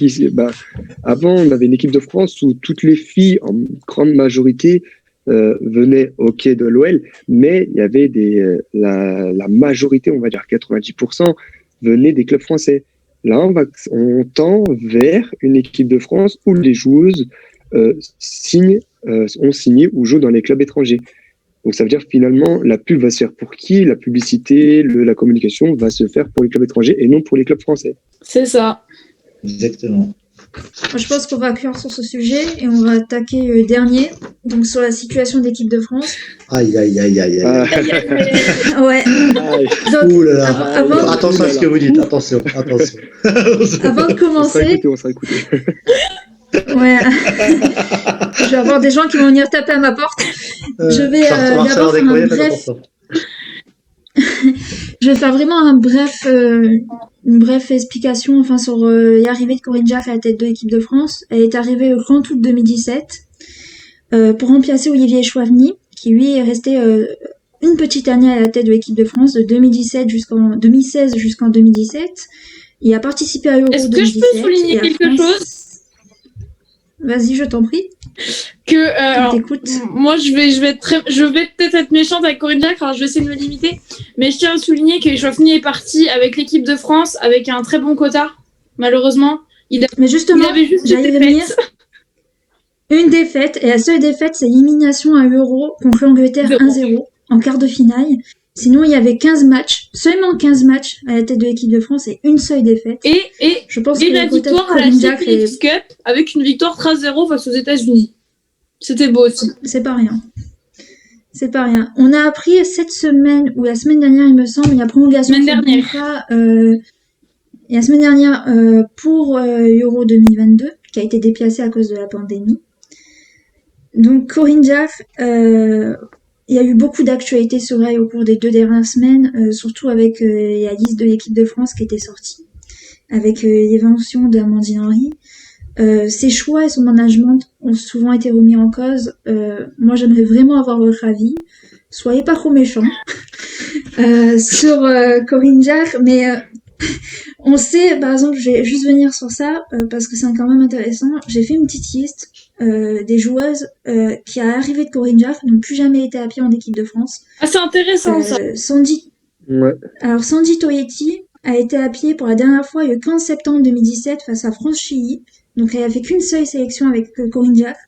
avant, on avait une équipe de France où toutes les filles, en grande majorité, venaient de l'OL, mais il y avait la majorité, on va dire 90%, venaient des clubs français. Là, on tend vers une équipe de France où les joueuses ont signé ou jouent dans les clubs étrangers. Donc ça veut dire finalement la pub va se faire pour qui? La publicité, la communication va se faire pour les clubs étrangers et non pour les clubs français. C'est ça. Exactement. Moi, je pense qu'on va clore sur ce sujet et on va attaquer le dernier, donc sur la situation d'équipe de France. Aïe. Ouais. Donc, ouh là là. Attention à ce que vous dites, attention. Avant de commencer. On sera écouté. Ouais. Je vais avoir des gens qui vont venir taper à ma porte. Je vais d'abord faire un bref. Je vais faire vraiment une brève explication sur l'arrivée de Corinne Jack à la tête de l'équipe de France. Elle est arrivée le 30 août 2017 pour remplacer Olivier Chouameni, qui lui est resté une petite année à la tête de l'équipe de France de 2016 jusqu'en 2017. Il a participé à Euro 2017. Est-ce que je peux souligner quelque chose? Vas-y, je t'en prie. Moi, je vais peut-être être méchante avec Corinne Jack, alors je vais essayer de me limiter. Mais je tiens à souligner que Chouameni est parti avec l'équipe de France avec un très bon quota. Malheureusement, mais justement, il avait juste une défaite, et la seule défaite, c'est l'élimination à l'Euro contre l'Angleterre 1-0 en quart de finale. Sinon, il y avait 15 matchs, seulement 15 matchs à la tête de l'équipe de France et une seule défaite. Et je pense que la victoire à la Champions Cup avec une victoire 3-0 face aux États-Unis. C'était beau aussi. C'est pas rien. On a appris cette semaine, ou la semaine dernière, il me semble, la prolongation de contrat Et la semaine dernière, pour Euro 2022, qui a été déplacé à cause de la pandémie. Donc Corinne Diacre, il y a eu beaucoup d'actualités sur elle au cours des 2 dernières semaines, surtout avec la liste de l'équipe de France qui était sortie, avec l'évention d'Amandine Henry. Ses choix et son management ont souvent été remis en cause. Moi, j'aimerais vraiment avoir votre avis. Soyez pas trop méchants sur Corinne Diacre, mais on sait, par exemple, je vais juste venir sur ça parce que c'est quand même intéressant. J'ai fait une petite liste des joueuses qui, à l'arrivée de Corinne Diacre, n'ont plus jamais été appelées en équipe de France. Ah, c'est intéressant ça. Sandy Toyetti a été appelée pour la dernière fois le 15 septembre 2017 face à France-Chili. Donc elle a fait qu'une seule sélection avec Corinne Diacre.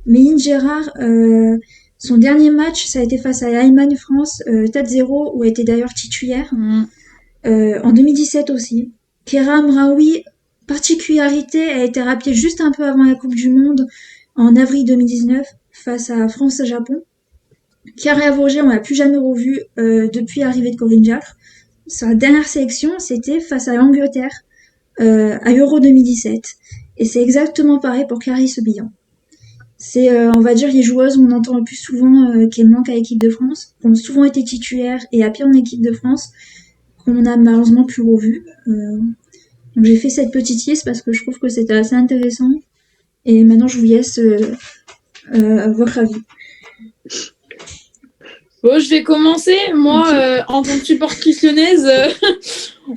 Méline Gérard, son dernier match, ça a été face à l'Allemagne France 4-0, où elle était d'ailleurs titulaire. En 2017 aussi. Kéra Amraoui, particularité, elle a été rappelée juste un peu avant la Coupe du Monde, en avril 2019, face à France-Japon. Chiara Vogé, on l'a plus jamais revue depuis l'arrivée de Corinne Diacre. Sa dernière sélection, c'était face à l'Angleterre, à Euro 2017. Et c'est exactement pareil pour Clarisse Billon. C'est, on va dire, les joueuses où on entend le plus souvent qu'elles manquent à l'équipe de France, qui ont souvent été titulaires et appelées en équipe de France, qu'on a malheureusement plus revues. Donc j'ai fait cette petite liste parce que je trouve que c'était assez intéressant. Et maintenant, je vous laisse votre avis. Bon, je vais commencer. Moi, en tant que supportrice lyonnaise,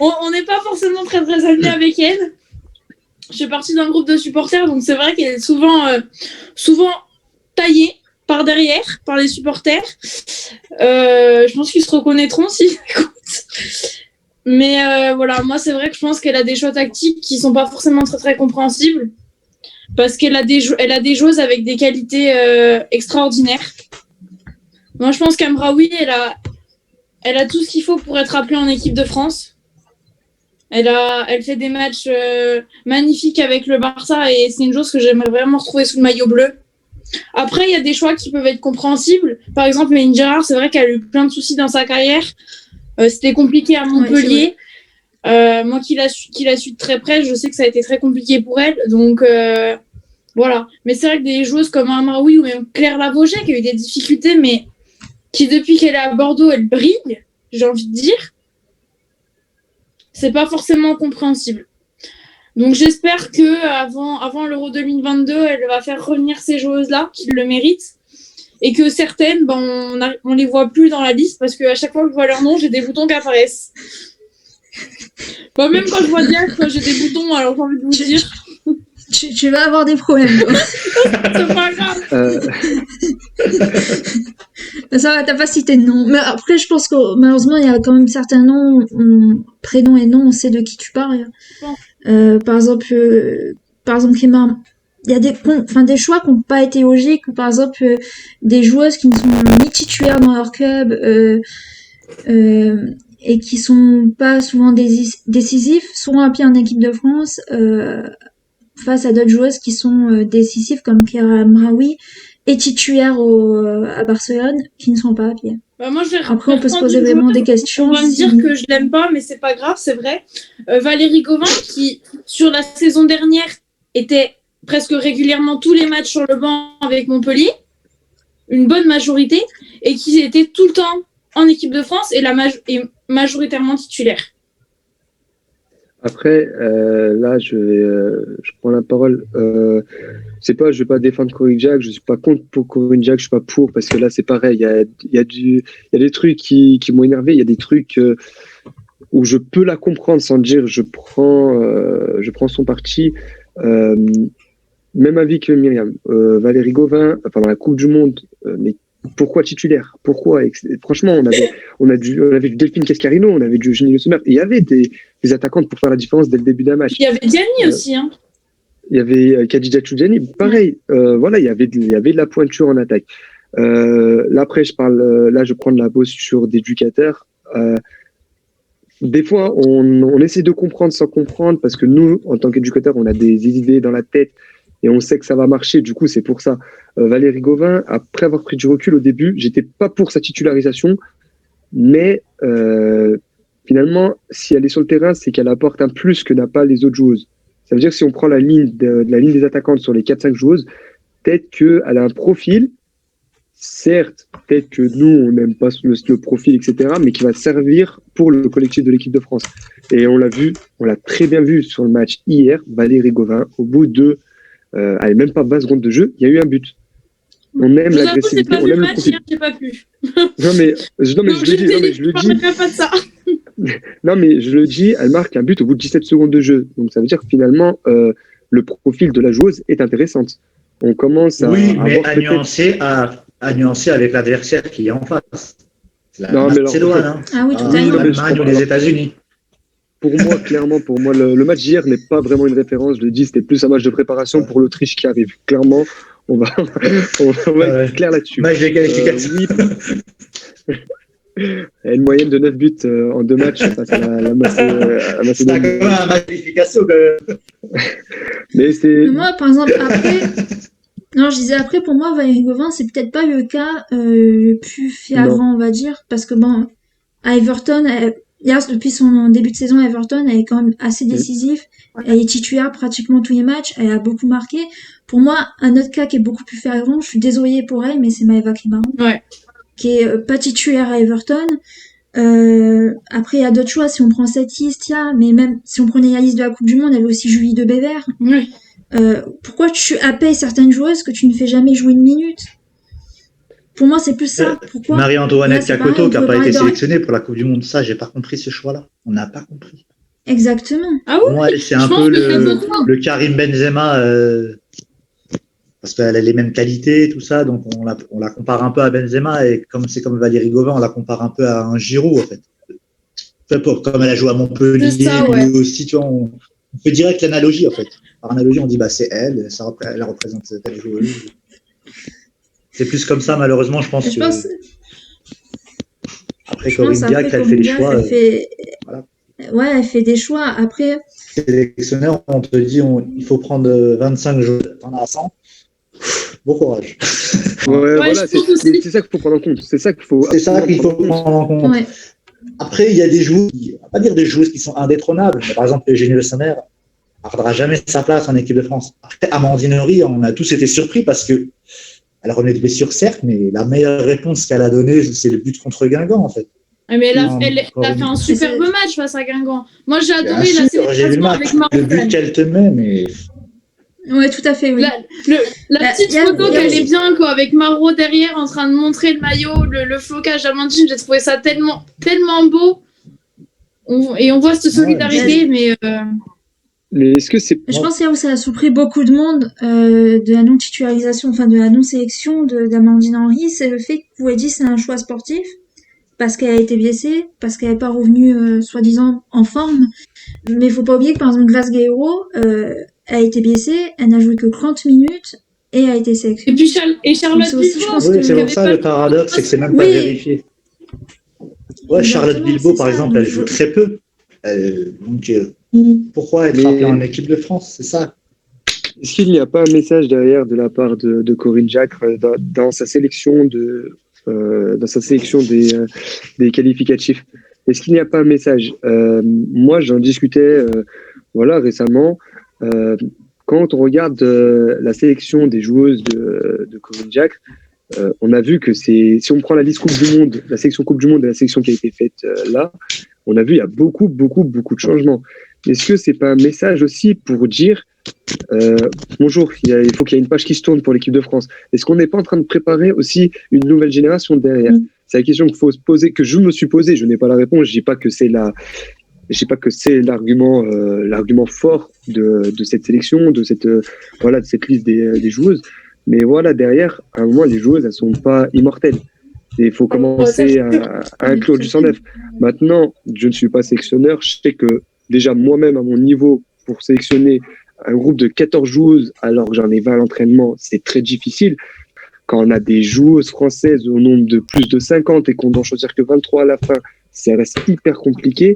on n'est pas forcément très très amis avec elle. Je fais partie d'un groupe de supporters, donc c'est vrai qu'elle est souvent taillée par derrière, par les supporters. Je pense qu'ils se reconnaîtront s'ils écoutent. Mais voilà, moi c'est vrai que je pense qu'elle a des choix tactiques qui sont pas forcément très très compréhensibles, parce qu'elle a des joueuses avec des qualités extraordinaires. Moi je pense qu'Amraoui, elle a tout ce qu'il faut pour être appelée en équipe de France. Elle fait des matchs magnifiques avec le Barça et c'est une chose que j'aimerais vraiment retrouver sous le maillot bleu. Après, il y a des choix qui peuvent être compréhensibles. Par exemple, Méline Gérard, c'est vrai qu'elle a eu plein de soucis dans sa carrière. C'était compliqué à Montpellier. Moi qui la suis de très près, je sais que ça a été très compliqué pour elle. Donc voilà. Mais c'est vrai que des joueuses comme Amraoui ou même Claire Lavogé qui a eu des difficultés, mais qui depuis qu'elle est à Bordeaux, elle brille, j'ai envie de dire. C'est pas forcément compréhensible. Donc j'espère que avant l'Euro 2022, elle va faire revenir ces joueuses-là qui le méritent. Et que certaines, on les voit plus dans la liste parce qu'à chaque fois que je vois leur nom, j'ai des boutons qui apparaissent. Même quand je vois Diacre, j'ai des boutons, alors j'ai envie de vous dire. Tu vas avoir des problèmes. C'est pas grave. Ça va, t'as pas cité de nom. Mais après, je pense que malheureusement, il y a quand même certains noms, prénoms et noms, on sait de qui tu parles. Par exemple, Clément, il y a des choix qui n'ont pas été logiques, ou par exemple, des joueuses qui ne sont ni titulaires dans leur club, et qui sont pas souvent décisifs, sont appelés en équipe de France, face à d'autres joueuses qui sont décisives, comme Chiara Amraoui, et titulaires à Barcelone, qui ne sont pas appelés. Après, on peut se poser vraiment des questions. On va me dire que je l'aime pas, mais c'est pas grave, c'est vrai. Valérie Gauvin, qui, sur la saison dernière, était presque régulièrement tous les matchs sur le banc avec Montpellier, une bonne majorité, et qui était tout le temps en équipe de France et majoritairement titulaire. Après, là, je prends la parole. Je vais pas défendre Corinne Diacre, je suis pas contre pour Corinne Diacre, je suis pas pour, parce que là, c'est pareil. Il y a des trucs qui m'ont énervé, il y a des trucs où je peux la comprendre sans dire je prends son parti. Même avis que Myriam. Valérie Gauvin, pendant la Coupe du Monde, mais pourquoi titulaire? Pourquoi? Franchement, on avait du Delphine Cascarino, on avait du Eugénie Le Sommer. Il y avait des attaquantes pour faire la différence dès le début d'un match. Il y avait Diani aussi. Hein. Il y avait Khadija Choudjani. Pareil, voilà, il y avait de la pointure en attaque. Là, après, je prends de la posture d'éducateur. Des fois, on essaie de comprendre sans comprendre, parce que nous, en tant qu'éducateurs, on a des idées dans la tête et on sait que ça va marcher. Du coup, c'est pour ça. Valérie Gauvin, après avoir pris du recul au début, j'étais pas pour sa titularisation, mais finalement, si elle est sur le terrain, c'est qu'elle apporte un plus que n'a pas les autres joueuses. Ça veut dire que si on prend la ligne la ligne des attaquantes sur les 4-5 joueuses, peut-être qu'elle a un profil, certes, peut-être que nous, on n'aime pas le profil, etc., mais qui va servir pour le collectif de l'équipe de France. Et on l'a très bien vu sur le match hier, Valérie Gauvin, au bout de, même pas 20 secondes de jeu, il y a eu un but. On aime l'agressivité, on aime le profil. J'ai pas pu. Non mais je le dis. Pas de ça. Non mais je le dis, elle marque un but au bout de 17 secondes de jeu. Donc ça veut dire que finalement, le profil de la joueuse est intéressante. On commence à à nuancer avec l'adversaire qui est en face. La Macédoine, hein. Ah oui, tout à fait. L'Allemagne ou les États-Unis. Pour moi, le match d'hier n'est pas vraiment une référence. Je le dis, c'était plus un match de préparation pour l'Autriche qui arrive. Clairement, on va être clair là-dessus. Match de qualification. Une moyenne de 9 buts en 2 matchs face à la Macédoine. C'est quand même un match de qualification. Mais c'est... Moi, par exemple, après, pour moi, Valérie Gauvin, c'est peut-être pas le cas le plus flagrant, on va dire, parce que bon, à Everton, depuis son début de saison à Everton, elle est quand même assez décisive. Elle est titulaire pratiquement tous les matchs. Elle a beaucoup marqué. Pour moi, un autre cas qui est beaucoup plus flagrant, je suis désolée pour elle, mais c'est Maëva Clément, qui est pas titulaire à Everton. Après, il y a d'autres choix. Si on prend cette liste, mais même si on prenait la liste de la Coupe du Monde, il y avait aussi Julie de Bever. Oui. Pourquoi tu appelles certaines joueuses que tu ne fais jamais jouer une minute? Pour moi, c'est plus ça. Pourquoi Marie-Antoinette Kakoto qui n'a pas été sélectionnée pour la Coupe du Monde. Ça, j'ai pas compris ce choix-là. On n'a pas compris. Exactement. Ah oui. Moi, c'est un peu le Karim Benzema, parce qu'elle a les mêmes qualités, tout ça. Donc, on la compare un peu à Benzema, et comme c'est comme Valérie Gauvin, on la compare un peu à un Giroud, en fait. Comme elle a joué à Montpellier, lui aussi, tu vois, on fait direct l'analogie, en fait. Par analogie, on dit, bah, c'est elle représente telle joueuse. C'est plus comme ça, malheureusement, je pense. Après, Corinne Diacre, elle fait des choix. Voilà. Ouais, elle fait des choix. Après, sélectionneur, on te dit, il faut prendre 25 joueurs, t'en as 100. Bon courage. Voilà, c'est ça qu'il faut prendre en compte. C'est ça qu'il faut prendre en compte. Ouais. Après, il y a des joueuses, on va pas dire des joueuses qui sont indétrônables, mais par exemple, Eugénie Le Sommer ne perdra jamais sa place en équipe de France. Après, Amandine Henry, on a tous été surpris parce que elle revenait de blessure, certes, mais la meilleure réponse qu'elle a donnée, c'est le but contre Guingamp, en fait. Mais elle a fait un superbe match face à Guingamp. Moi, j'ai adoré la sélection avec Marc. Le but qu'elle te met, mais... Ouais, tout à fait, oui. La petite photo qu'elle est bien, quoi, avec Marot derrière en train de montrer le maillot, le flocage d'Amandine, j'ai trouvé ça tellement beau. Et on voit cette solidarité, mais est-ce que c'est... Je pense qu'il y a où ça a surpris beaucoup de monde de la non-titularisation, enfin de la non-sélection d'Amandine Henry, c'est le fait que vous avez dit c'est un choix sportif, parce qu'elle a été blessée, parce qu'elle n'est pas revenue soi-disant en forme. Mais il faut pas oublier que par exemple Glace Guerrero a été blessée, elle n'a joué que 30 minutes et a été sélectionnée. Et puis Charlotte Bilbao. C'est pour ça le paradoxe, c'est que c'est même pas vérifié. Ouais, Charlotte Bilbao, par exemple, elle joue très peu. Donc, pourquoi être appelée en équipe de France? C'est ça. Est-ce qu'il n'y a pas un message derrière de la part de Corinne Diacre dans sa sélection des qualificatifs? Est-ce qu'il n'y a pas un message? Moi, j'en discutais récemment. Quand on regarde la sélection des joueuses de Corinne Diacre, on a vu que si on prend la liste Coupe du Monde, la sélection Coupe du Monde et la sélection qui a été faite là, on a vu il y a beaucoup de changements. Est-ce que c'est pas un message aussi pour dire bonjour, il faut qu'il y ait une page qui se tourne pour l'équipe de France? Est-ce qu'on n'est pas en train de préparer aussi une nouvelle génération derrière? C'est la question qu'il faut se poser, que je me suis posée. Je n'ai pas la réponse. Je dis pas que c'est l'argument fort de cette sélection, de cette liste des joueuses. Mais voilà, derrière, à un moment, les joueuses, elles sont pas immortelles. Et il faut commencer à inclure du 109. Maintenant, je ne suis pas sélectionneur. Je sais que déjà moi-même, à mon niveau, pour sélectionner un groupe de 14 joueuses, alors que j'en ai 20 à l'entraînement, c'est très difficile. Quand on a des joueuses françaises au nombre de plus de 50 et qu'on doit choisir que 23 à la fin, ça reste hyper compliqué.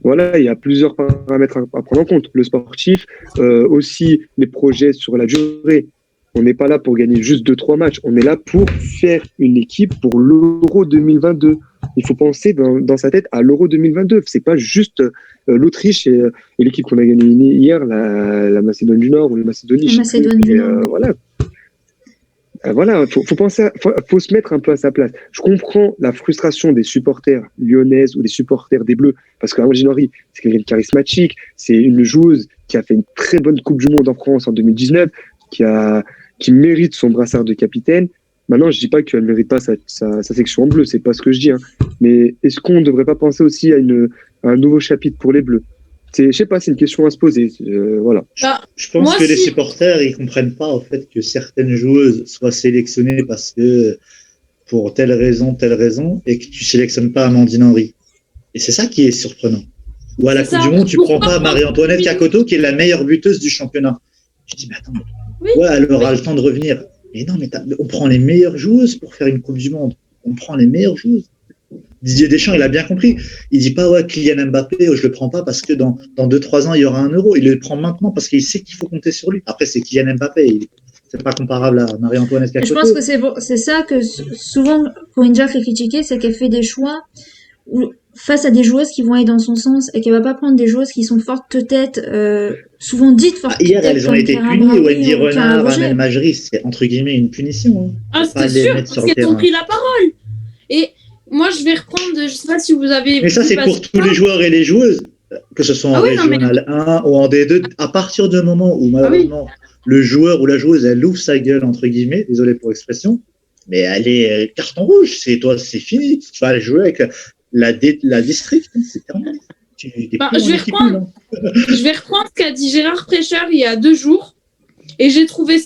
Voilà, il y a plusieurs paramètres à prendre en compte. Le sportif, aussi les projets sur la durée. on n'est pas là pour gagner juste 2-3 matchs. On est là pour faire une équipe pour l'Euro 2022. Il faut penser dans sa tête à l'Euro 2022. C'est pas juste l'Autriche et l'équipe qu'on a gagnée hier, la Macédoine du Nord ou la Macédonie. La Macédoine du Nord. Voilà, faut penser, faut se mettre un peu à sa place. Je comprends la frustration des supporters lyonnaises ou des supporters des Bleus, parce qu'Amandine Henry, c'est quelqu'un de charismatique, c'est une joueuse qui a fait une très bonne Coupe du Monde en France en 2019, qui mérite son brassard de capitaine. Maintenant, je dis pas qu'elle ne mérite pas sa section en bleu, c'est pas ce que je dis, hein. Mais est-ce qu'on ne devrait pas penser aussi à un nouveau chapitre pour les Bleus? Je sais pas, c'est une question à se poser. Voilà. Je pense que les supporters, ils comprennent pas au fait que certaines joueuses soient sélectionnées parce que pour telle raison, et que tu sélectionnes pas Amandine Henry. Et c'est ça qui est surprenant. Ou à la Coupe du Monde, tu prends pas Marie-Antoinette Kakoto, qui est la meilleure buteuse du championnat. Je dis, mais attends, ouais, elle aura le temps de revenir. Mais non, mais on prend les meilleures joueuses pour faire une Coupe du Monde. On prend les meilleures joueuses. Didier Deschamps, il a bien compris. Il dit pas, ouais, Kylian Mbappé, je le prends pas parce que dans 2-3 ans, il y aura un Euro. Il le prend maintenant parce qu'il sait qu'il faut compter sur lui. Après, c'est Kylian Mbappé. C'est pas comparable à Marie-Antoinette Kakoto. Je pense que c'est ça que souvent, Corinne Diacre est critiquée, c'est qu'elle fait des choix face à des joueuses qui vont aller dans son sens et qu'elle va pas prendre des joueuses qui sont fortes tête, souvent dites fortes hier, tête. Hier, elles ont été punies. Wendy Renard, Amel Majri, c'est entre guillemets une punition. Hein. C'est sûr, parce qu'elles ont pris la parole. Et moi, je vais reprendre, je sais pas si vous avez... Mais ça, c'est pour tous les joueurs et les joueuses, que ce soit en Régional 1 ou en D2, à partir du moment où, malheureusement, le joueur ou la joueuse, elle ouvre sa gueule, entre guillemets, désolé pour l'expression, mais elle est carton rouge, c'est fini. Tu vas aller jouer avec la district, c'est terminé. Je vais reprendre ce qu'a dit Gérard Prêcheur il y a 2 jours, et j'ai trouvé...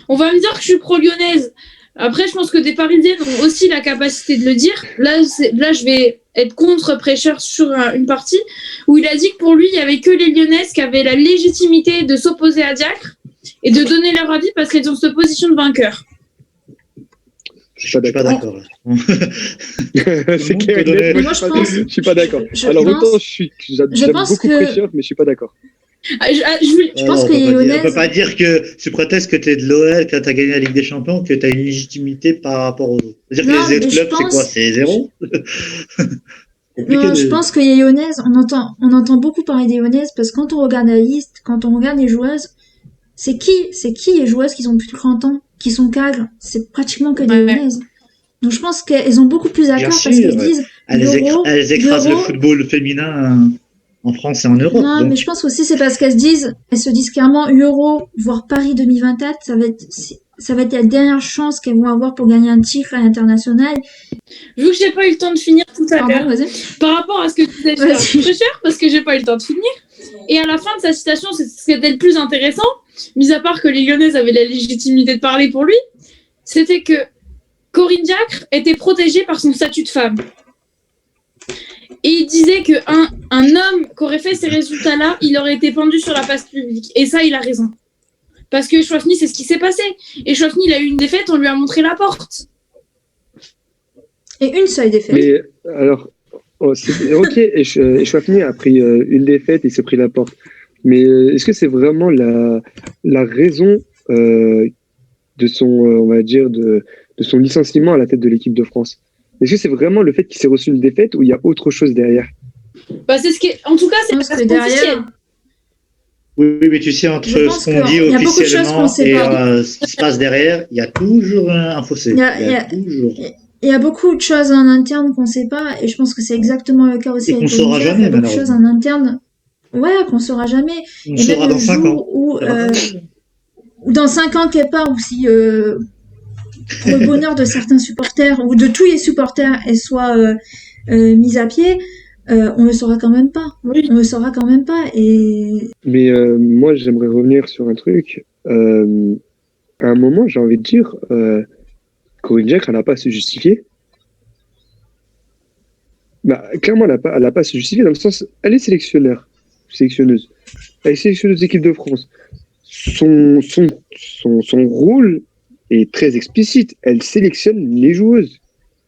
On va me dire que je suis pro-lyonnaise. Après, je pense que des Parisiennes ont aussi la capacité de le dire. Là, je vais être contre Prêcheur sur une partie où il a dit que pour lui, il n'y avait que les Lyonnaises qui avaient la légitimité de s'opposer à Diacre et de donner leur avis parce qu'elles ont cette position de vainqueur. Je suis pas d'accord. C'est clair. Je suis pas d'accord. Alors autant j'aime beaucoup Prêcheur, mais je suis pas d'accord. Je pense que on ne peut pas dire que sous prétexte que tu es de l'OL, que tu as gagné la Ligue des Champions, que tu as une légitimité par rapport aux autres. C'est-à-dire que les autres clubs, c'est quoi? C'est 0. Non, je pense que les Lyonnaises, on entend beaucoup parler des Lyonnaises parce que quand on regarde la liste, quand on regarde les joueuses, c'est qui les joueuses qui ont plus de 30 ans, qui sont cadres? C'est pratiquement que des Lyonnaises. Donc je pense qu'elles ont beaucoup plus à cœur parce qu'elles disent elles écrasent le football féminin en France et en Europe. Non, mais je pense aussi c'est parce qu'elles se disent clairement Euro, voire Paris 2024, ça va être la dernière chance qu'elles vont avoir pour gagner un titre à l'international. Vu que j'ai pas eu le temps de finir tout à l'heure, par rapport à ce que tu disais très cher, parce que j'ai pas eu le temps de finir, et à la fin de sa citation, c'est ce qui était le plus intéressant, mis à part que les Lyonnaises avaient la légitimité de parler pour lui, c'était que Corinne Diacre était protégée par son statut de femme. Et il disait qu'un homme qui aurait fait ces résultats-là, il aurait été pendu sur la place publique. Et ça, il a raison. Parce que Chouafny, c'est ce qui s'est passé. Et Chouafny, il a eu une défaite, on lui a montré la porte. Et une seule défaite. Mais alors, ok, et Chouafny a pris une défaite et s'est pris la porte. Mais est-ce que c'est vraiment la raison de son, on va dire, de son licenciement à la tête de l'équipe de France? Est-ce que c'est vraiment le fait qu'il s'est reçu une défaite ou il y a autre chose derrière? C'est ce qui est... En tout cas, c'est la personne officielle. Oui, mais tu sais, entre ce qu'on dit officiellement et ce qui se passe derrière, il y a toujours un fossé. Il y a beaucoup de choses en interne qu'on ne sait pas, et je pense que c'est exactement le cas aussi. Et qu'on ne saura jamais, il y a beaucoup de choses en interne, qu'on ne saura jamais. On saura dans 5 ans. Ou dans 5 ans, quelque part, aussi, pour le bonheur de certains supporters, ou de tous les supporters, elles soient mises à pied, on ne le saura quand même pas. Oui. On le saura quand même pas. Mais moi, j'aimerais revenir sur un truc. À un moment, j'ai envie de dire... Corinne Diacre, elle n'a pas à se justifier. Clairement, elle n'a pas à se justifier dans le sens, elle est sélectionneuse. Elle est sélectionneuse d'équipe de France. Son rôle est très explicite. Elle sélectionne les joueuses.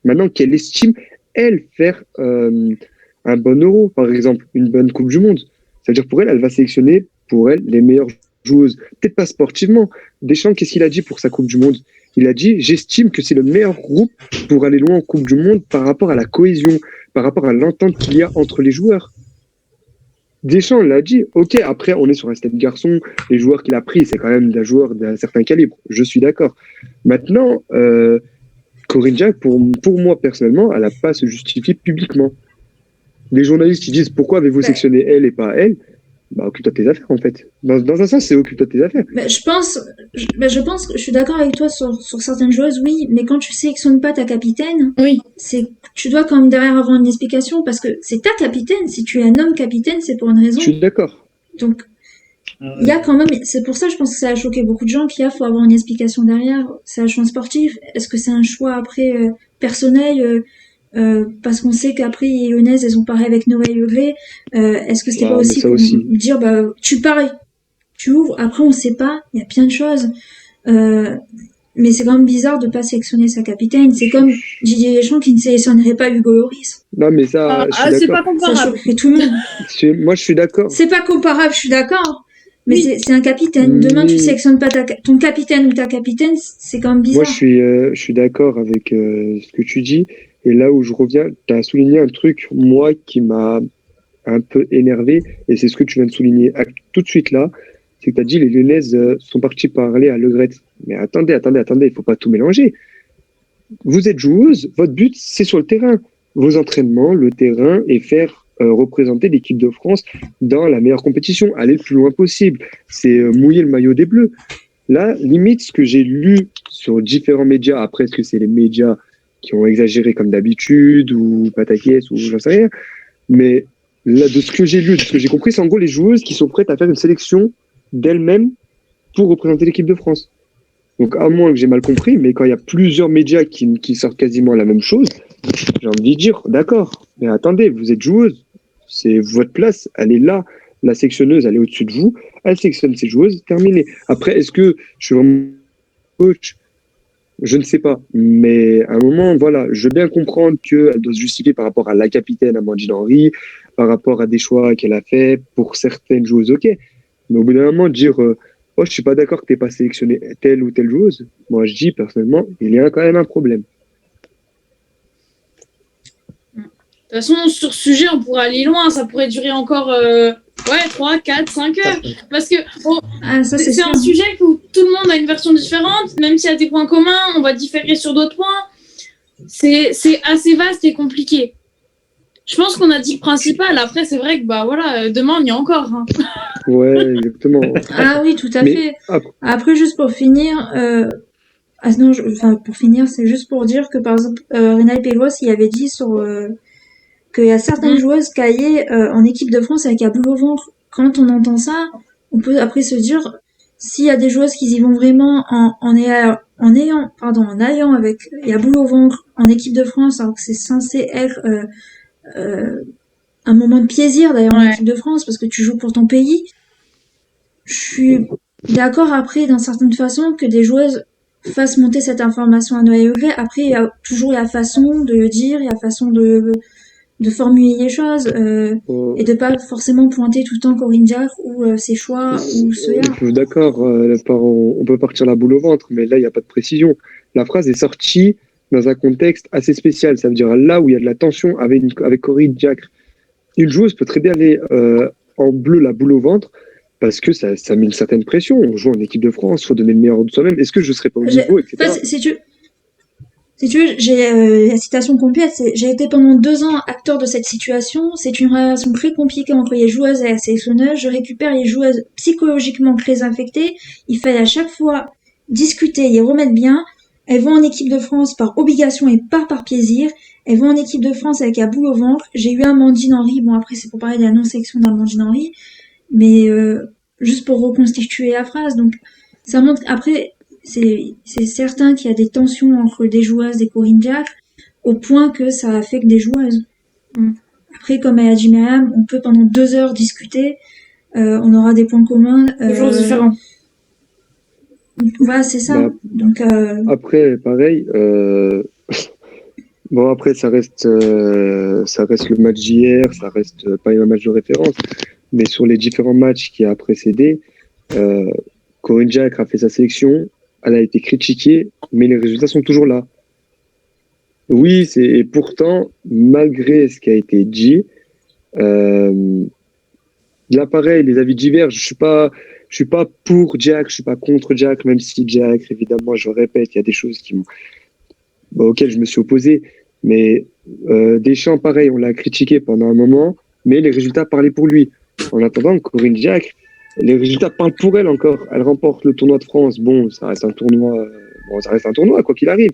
Maintenant qu'elle estime, elle, faire un bon Euro, par exemple, une bonne Coupe du Monde. C'est-à-dire pour elle, elle va sélectionner pour elle les meilleures joueuse, peut-être pas sportivement. Deschamps, qu'est-ce qu'il a dit pour sa Coupe du Monde? Il a dit, j'estime que c'est le meilleur groupe pour aller loin en Coupe du Monde par rapport à la cohésion, par rapport à l'entente qu'il y a entre les joueurs. Deschamps l'a dit, ok, après on est sur un stade garçon, les joueurs qu'il a pris, c'est quand même des joueurs d'un certain calibre, je suis d'accord. Maintenant, Corinne Diacre, pour moi personnellement, elle n'a pas à se justifier publiquement. Les journalistes qui disent pourquoi avez-vous sectionné elle et pas elle, bah occupe-toi de tes affaires en fait. Dans un sens, c'est occupe-toi de tes affaires. Je pense que je suis d'accord avec toi sur certaines joueuses, oui, mais quand tu sélectionnes pas ta capitaine, Oui. Tu dois quand même derrière avoir une explication parce que c'est ta capitaine. Si tu es un homme capitaine, c'est pour une raison. Je suis d'accord. Donc, il y a quand même, c'est pour ça, je pense que ça a choqué beaucoup de gens qu'il faut avoir une explication derrière. C'est un choix sportif. Est-ce que c'est un choix après personnel parce qu'on sait qu'après les Lyonnaises, elles ont parlé avec Noël Le Gret. Est-ce que c'était pas aussi pour dire tu paries, tu ouvres. Après, on sait pas. Il y a plein de choses. Mais c'est quand même bizarre de pas sélectionner sa capitaine. C'est comme Didier Deschamps qui ne sélectionnerait pas Hugo Lloris. Non, mais ça, je suis c'est d'accord. pas comparable. Ça choquerait tout le monde. Moi, je suis d'accord. C'est pas comparable, je suis d'accord. Mais oui. C'est un capitaine. Demain, tu sélectionnes pas ton capitaine ou ta capitaine, c'est quand même bizarre. Moi, je suis d'accord avec ce que tu dis. Et là où je reviens, tu as souligné un truc, moi, qui m'a un peu énervé. Et c'est ce que tu viens de souligner tout de suite là. C'est que tu as dit les Lyonnaises sont parties parler à Le Gret. Mais attendez, il faut pas tout mélanger. Vous êtes joueuse, votre but, c'est sur le terrain. Vos entraînements, le terrain, et faire représenter l'équipe de France dans la meilleure compétition, aller le plus loin possible. C'est mouiller le maillot des Bleus. Là, limite, ce que j'ai lu sur différents médias, après, est-ce que c'est les médias qui ont exagéré comme d'habitude, ou Pataquès, ou j'en sais rien, mais là, de ce que j'ai lu, de ce que j'ai compris, c'est en gros les joueuses qui sont prêtes à faire une sélection d'elles-mêmes pour représenter l'équipe de France. Donc, à moins que j'ai mal compris, mais quand il y a plusieurs médias qui sortent quasiment la même chose, j'ai envie de dire, d'accord, mais attendez, vous êtes joueuse, c'est votre place, elle est là, la sectionneuse, elle est au-dessus de vous, elle sectionne ses joueuses, terminé. Après, est-ce que je suis vraiment coach? Je ne sais pas, mais à un moment, voilà, je veux bien comprendre qu'elle doit se justifier par rapport à la capitaine Amandine Henry, par rapport à des choix qu'elle a fait pour certaines joueuses, ok, mais au bout d'un moment, dire oh, je suis pas d'accord que tu n'aies pas sélectionné telle ou telle joueuse. Moi, je dis personnellement, il y a quand même un problème. De toute façon, sur ce sujet, on pourrait aller loin. Ça pourrait durer encore 3, 4, 5 heures. Parce que c'est un sujet où tout le monde a une version différente. Même s'il y a des points communs, on va différer sur d'autres points. C'est assez vaste et compliqué. Je pense qu'on a dit le principal. Après, c'est vrai que demain, on y est encore. Hein. Ouais, exactement. Ah oui, tout à fait. Après, juste pour finir, pour finir, c'est juste pour dire que par exemple, René Pégos, il avait dit qu'il y a certaines joueuses caillées en équipe de France avec un boule au ventre. Quand on entend ça, on peut après se dire s'il y a des joueuses qui y vont vraiment en ayant avec la boule au ventre en équipe de France, alors que c'est censé être un moment de plaisir d'ailleurs en équipe de France parce que tu joues pour ton pays. Je suis d'accord après d'une certaine façon que des joueuses fassent monter cette information à Noël Le Gret. Après, il y a toujours la façon de le dire, il y a la façon de formuler les choses et de pas forcément pointer tout le temps Corinne Diacre ou ses choix ou cela. D'accord, on peut partir la boule au ventre, mais là, il n'y a pas de précision. La phrase est sortie dans un contexte assez spécial. Ça veut dire là où il y a de la tension avec Corinne Diacre. Une joueuse peut très bien aller en bleu la boule au ventre parce que ça met une certaine pression. On joue en équipe de France, il faut donner le meilleur de soi-même. Est-ce que je ne serais pas au niveau, etc. Si tu veux, j'ai la citation complète. J'ai été pendant 2 ans acteur de cette situation. C'est une relation très compliquée entre les joueuses et la sélectionneuse. Je récupère les joueuses psychologiquement très infectées. Il fallait à chaque fois discuter, les remettre bien. Elles vont en équipe de France par obligation et pas par plaisir. Elles vont en équipe de France avec la boule au ventre. J'ai eu Amandine Henry. Bon, après, c'est pour parler de la non-sélection d'Amandine Henry. Mais juste pour reconstituer la phrase. Donc, ça montre... Après, c'est certain qu'il y a des tensions entre des joueuses et Corinne Diacre, au point que ça affecte des joueuses. Après, comme elle a dit Myriam, on peut pendant 2 heures discuter. On aura des points communs. Toujours différents. Voilà, c'est ça. Donc, après, pareil... Bon, après, ça reste le match d'hier, ça reste pas un match de référence, mais sur les différents matchs qui a précédé, Corinne Diacre a fait sa sélection, elle a été critiquée, mais les résultats sont toujours là. Oui, et pourtant, malgré ce qui a été dit, là pareil, les avis divergent. Je suis pas pour Diacre, je suis pas contre Diacre, même si Diacre, évidemment, je répète, il y a des choses auxquelles je me suis opposé. Mais Deschamps, pareil, on l'a critiqué pendant un moment, mais les résultats parlaient pour lui. En attendant, Corinne Diacre, les résultats parlent pour elle encore. Elle remporte le tournoi de France. Bon, ça reste un tournoi. Ça reste un tournoi, quoi qu'il arrive.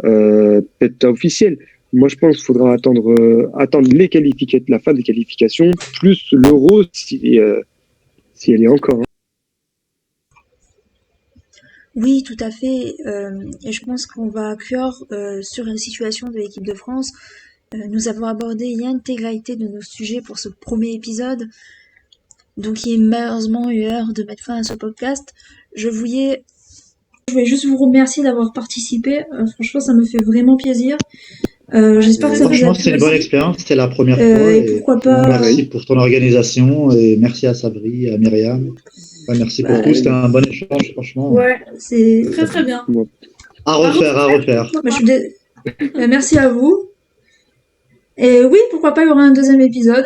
Peut-être pas officiel. Moi, je pense qu'il faudra attendre les qualifications, la fin des qualifications, plus l'Euro si elle est encore. Oui, tout à fait. Et je pense qu'on va clore sur la situation de l'équipe de France. Nous avons abordé l'intégralité de nos sujets pour ce premier épisode. Donc il est malheureusement l'heure de mettre fin à ce podcast. Je voulais juste vous remercier d'avoir participé. Franchement, ça me fait vraiment plaisir. J'espère que ça vous a plu. Franchement, c'est une bonne expérience. C'est la première fois. Et pourquoi pas. Merci pour ton organisation et merci à Sabri et à Myriam. Ouais, merci pour tout. C'était un bon échange, franchement. Ouais, c'est très très bien. À refaire. Merci à vous. Et oui, pourquoi pas, il y aura un deuxième épisode.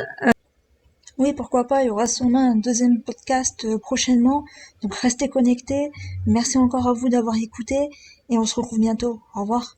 Oui, pourquoi pas, il y aura sûrement un deuxième podcast prochainement. Donc restez connectés. Merci encore à vous d'avoir écouté et on se retrouve bientôt. Au revoir.